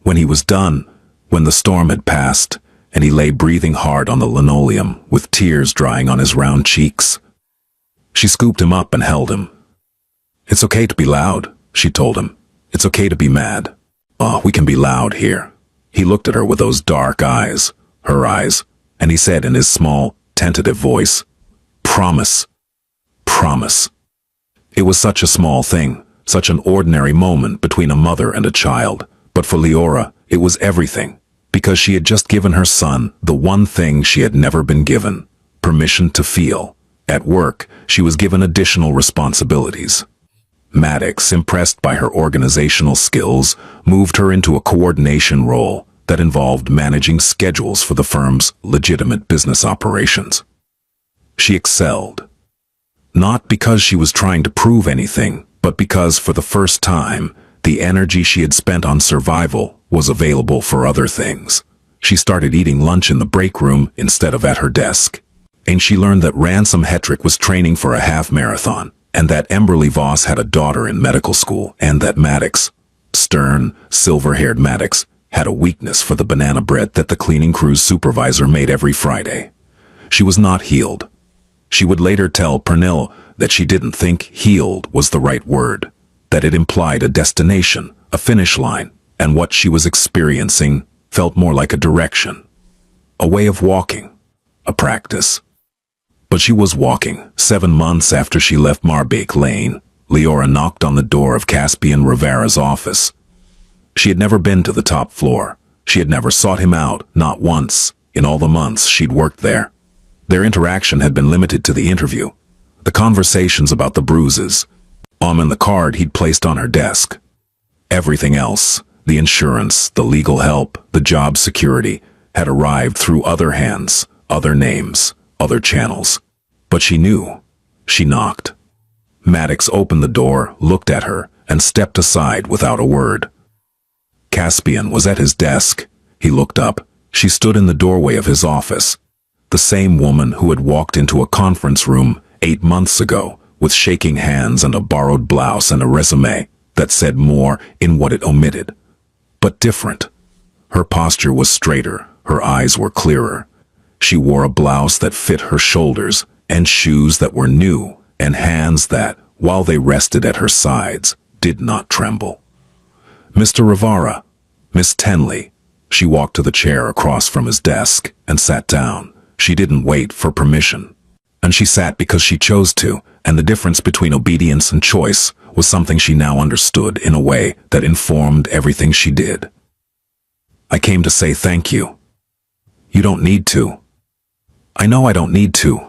Speaker 2: When he was done, when the storm had passed, and he lay breathing hard on the linoleum with tears drying on his round cheeks, She scooped him up and held him. "It's okay to be loud," she told him. "It's okay to be mad. Oh, we can be loud here." He looked at her with those dark eyes, her eyes, and he said in his small, tentative voice, "Promise. Promise." It was such a small thing, such an ordinary moment between a mother and a child, but for Leora, it was everything, because she had just given her son the one thing she had never been given: permission to feel. At work, she was given additional responsibilities. Maddox, impressed by her organizational skills, moved her into a coordination role that involved managing schedules for the firm's legitimate business operations. She excelled. Not because she was trying to prove anything, but because for the first time, the energy she had spent on survival was available for other things. She started eating lunch in the break room instead of at her desk. And she learned that Ransom Hetrick was training for a half marathon, and that Emberly Voss had a daughter in medical school, and that Maddox, stern, silver-haired Maddox, had a weakness for the banana bread that the cleaning crew's supervisor made every Friday. She was not healed. She would later tell Pernille that she didn't think healed was the right word, that it implied a destination, a finish line, and what she was experiencing felt more like a direction, a way of walking, a practice. But she was walking. 7 months after she left Marbeek Lane, Leora knocked on the door of Caspian Rivera's office. She had never been to the top floor. She had never sought him out, not once, in all the months she'd worked there. Their interaction had been limited to the interview, the conversations about the bruises, and the card he'd placed on her desk. Everything else, the insurance, the legal help, the job security, had arrived through other hands, other names, other channels. But she knew. She knocked. Maddox opened the door, looked at her, and stepped aside without a word. Caspian was at his desk. He looked up. She stood in the doorway of his office. The same woman who had walked into a conference room 8 months ago with shaking hands and a borrowed blouse and a resume that said more in what it omitted. But different. Her posture was straighter. Her eyes were clearer. She wore a blouse that fit her shoulders and shoes that were new and hands that, while they rested at her sides, did not tremble. "Mr. Rivera, Miss Tenley." She walked to the chair across from his desk and sat down. She didn't wait for permission. And she sat because she chose to, and the difference between obedience and choice was something she now understood in a way that informed everything she did. "I came to say thank you." "You don't need to." "I know I don't need to.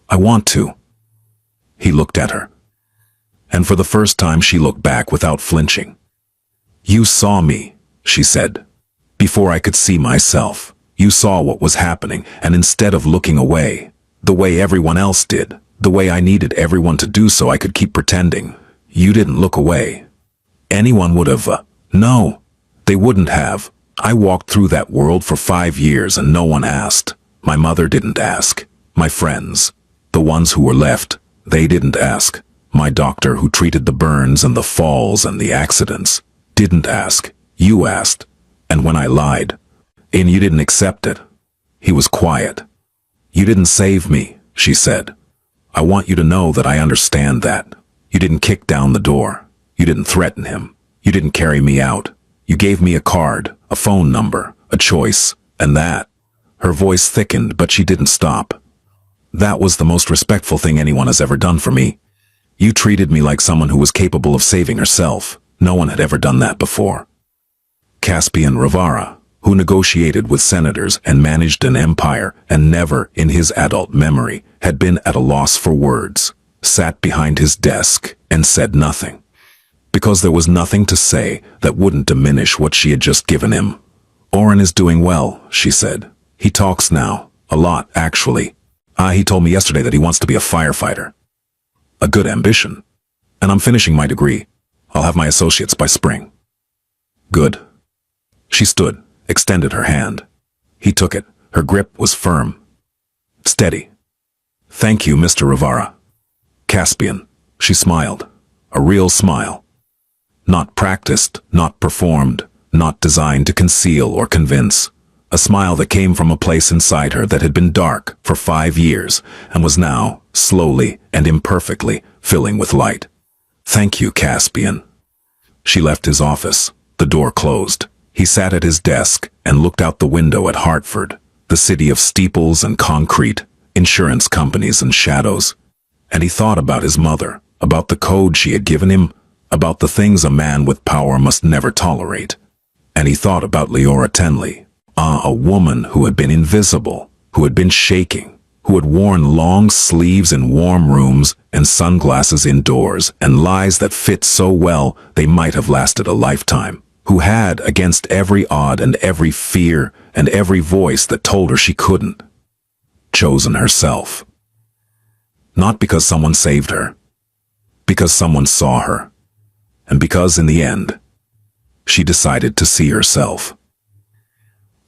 Speaker 2: I want to." He looked at her. And for the first time she looked back without flinching. "You saw me," she said. "Before I could see myself. You saw what was happening, and instead of looking away, the way everyone else did, the way I needed everyone to do so I could keep pretending, you didn't look away. Anyone would have, no, they wouldn't have. I walked through that world for 5 years and no one asked. My mother didn't ask. My friends, the ones who were left, they didn't ask. My doctor who treated the burns and the falls and the accidents didn't ask. You asked. And when I lied, and you didn't accept it." He was quiet. "You didn't save me," she said. "I want you to know that I understand that. You didn't kick down the door. You didn't threaten him. You didn't carry me out. You gave me a card, a phone number, a choice, and that." Her voice thickened, but she didn't stop. "That was the most respectful thing anyone has ever done for me. You treated me like someone who was capable of saving herself. No one had ever done that before." Caspian Rivera, who negotiated with senators and managed an empire and never, in his adult memory, had been at a loss for words, sat behind his desk and said nothing. Because there was nothing to say that wouldn't diminish what she had just given him. "Oren is doing well," she said. "He talks now. A lot, actually. He told me yesterday that he wants to be a firefighter. A good ambition. And I'm finishing my degree. I'll have my associates by spring." "Good." She stood, extended her hand. He took it. Her grip was firm. "Steady." "Thank you, Mr. Rivera." "Caspian." She smiled. A real smile. Not practiced, not performed, not designed to conceal or convince. A smile that came from a place inside her that had been dark for 5 years and was now slowly and imperfectly, filling with light. "Thank you, Caspian." She left his office. The door closed. He sat at his desk and looked out the window at Hartford, the city of steeples and concrete, insurance companies and shadows. And he thought about his mother, about the code she had given him, about the things a man with power must never tolerate. And he thought about Leora Tenley, a woman who had been invisible, who had been shaking, who had worn long sleeves in warm rooms and sunglasses indoors and lies that fit so well they might have lasted a lifetime, who had, against every odd and every fear and every voice that told her she couldn't, chosen herself. Not because someone saved her, because someone saw her, and because in the end, she decided to see herself.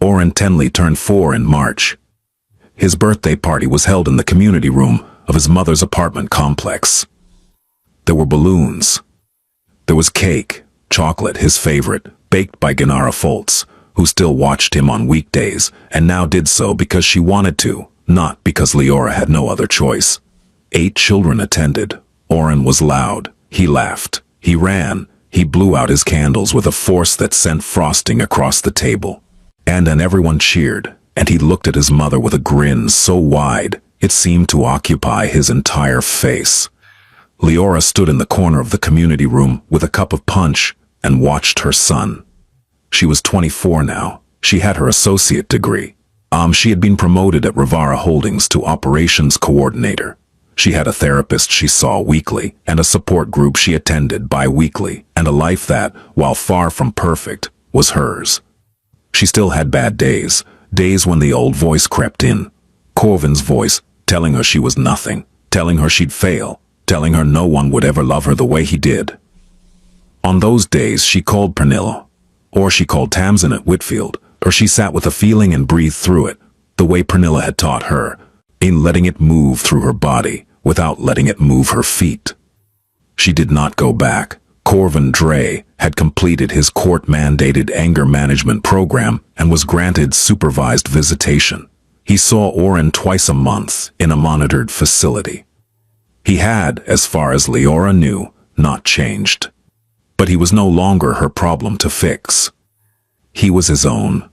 Speaker 2: Orrin Tenley turned 4 in March. His birthday party was held in the community room of his mother's apartment complex. There were balloons. There was cake, chocolate, his favorite, baked by Gennara Foltz, who still watched him on weekdays and now did so because she wanted to, not because Leora had no other choice. 8 children attended. Orrin was loud. He laughed. He ran. He blew out his candles with a force that sent frosting across the table. And then everyone cheered, and he looked at his mother with a grin so wide it seemed to occupy his entire face. Leora stood in the corner of the community room with a cup of punch and watched her son. She was 24 now. She had her associate degree. She had been promoted at Rivara Holdings to operations coordinator. She had a therapist she saw weekly and a support group she attended bi-weekly, and a life that, while far from perfect, was hers. She still had bad days, days when the old voice crept in. Corvin's voice, telling her she was nothing, telling her she'd fail, telling her no one would ever love her the way he did. On those days she called Pernilla, or she called Tamsin at Whitfield, or she sat with a feeling and breathed through it, the way Pernilla had taught her, in letting it move through her body, without letting it move her feet. She did not go back. Corvin Dre had completed his court-mandated anger management program and was granted supervised visitation. He saw Orrin twice a month in a monitored facility. He had, as far as Leora knew, not changed. But he was no longer her problem to fix. He was his own.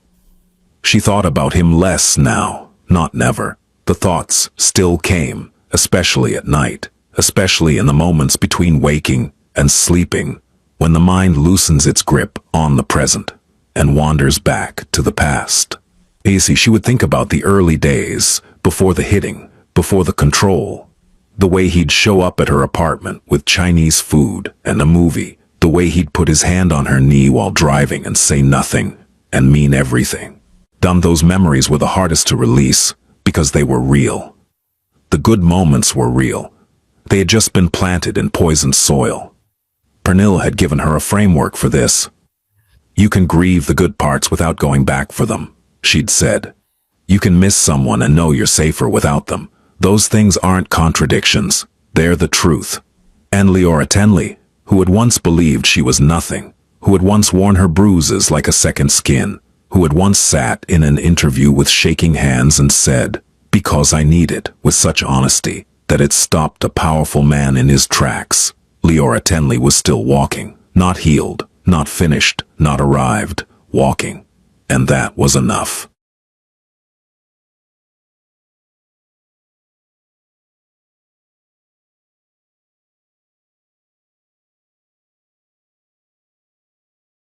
Speaker 2: She thought about him less now, not never. The thoughts still came, especially at night, especially in the moments between waking and sleeping, when the mind loosens its grip on the present and wanders back to the past. She would think about the early days, before the hitting, before the control, the way he'd show up at her apartment with Chinese food and a movie, the way he'd put his hand on her knee while driving and say nothing and mean everything. Those memories were the hardest to release because they were real. The good moments were real. They had just been planted in poisoned soil. Pernilla had given her a framework for this. You can grieve the good parts without going back for them, she'd said. You can miss someone and know you're safer without them. Those things aren't contradictions. They're the truth. And Leora Tenley, who had once believed she was nothing, who had once worn her bruises like a second skin, who had once sat in an interview with shaking hands and said, "Because I need it," with such honesty that it stopped a powerful man in his tracks. Leora Tenley was still walking, not healed, not finished, not arrived, walking. And that was enough.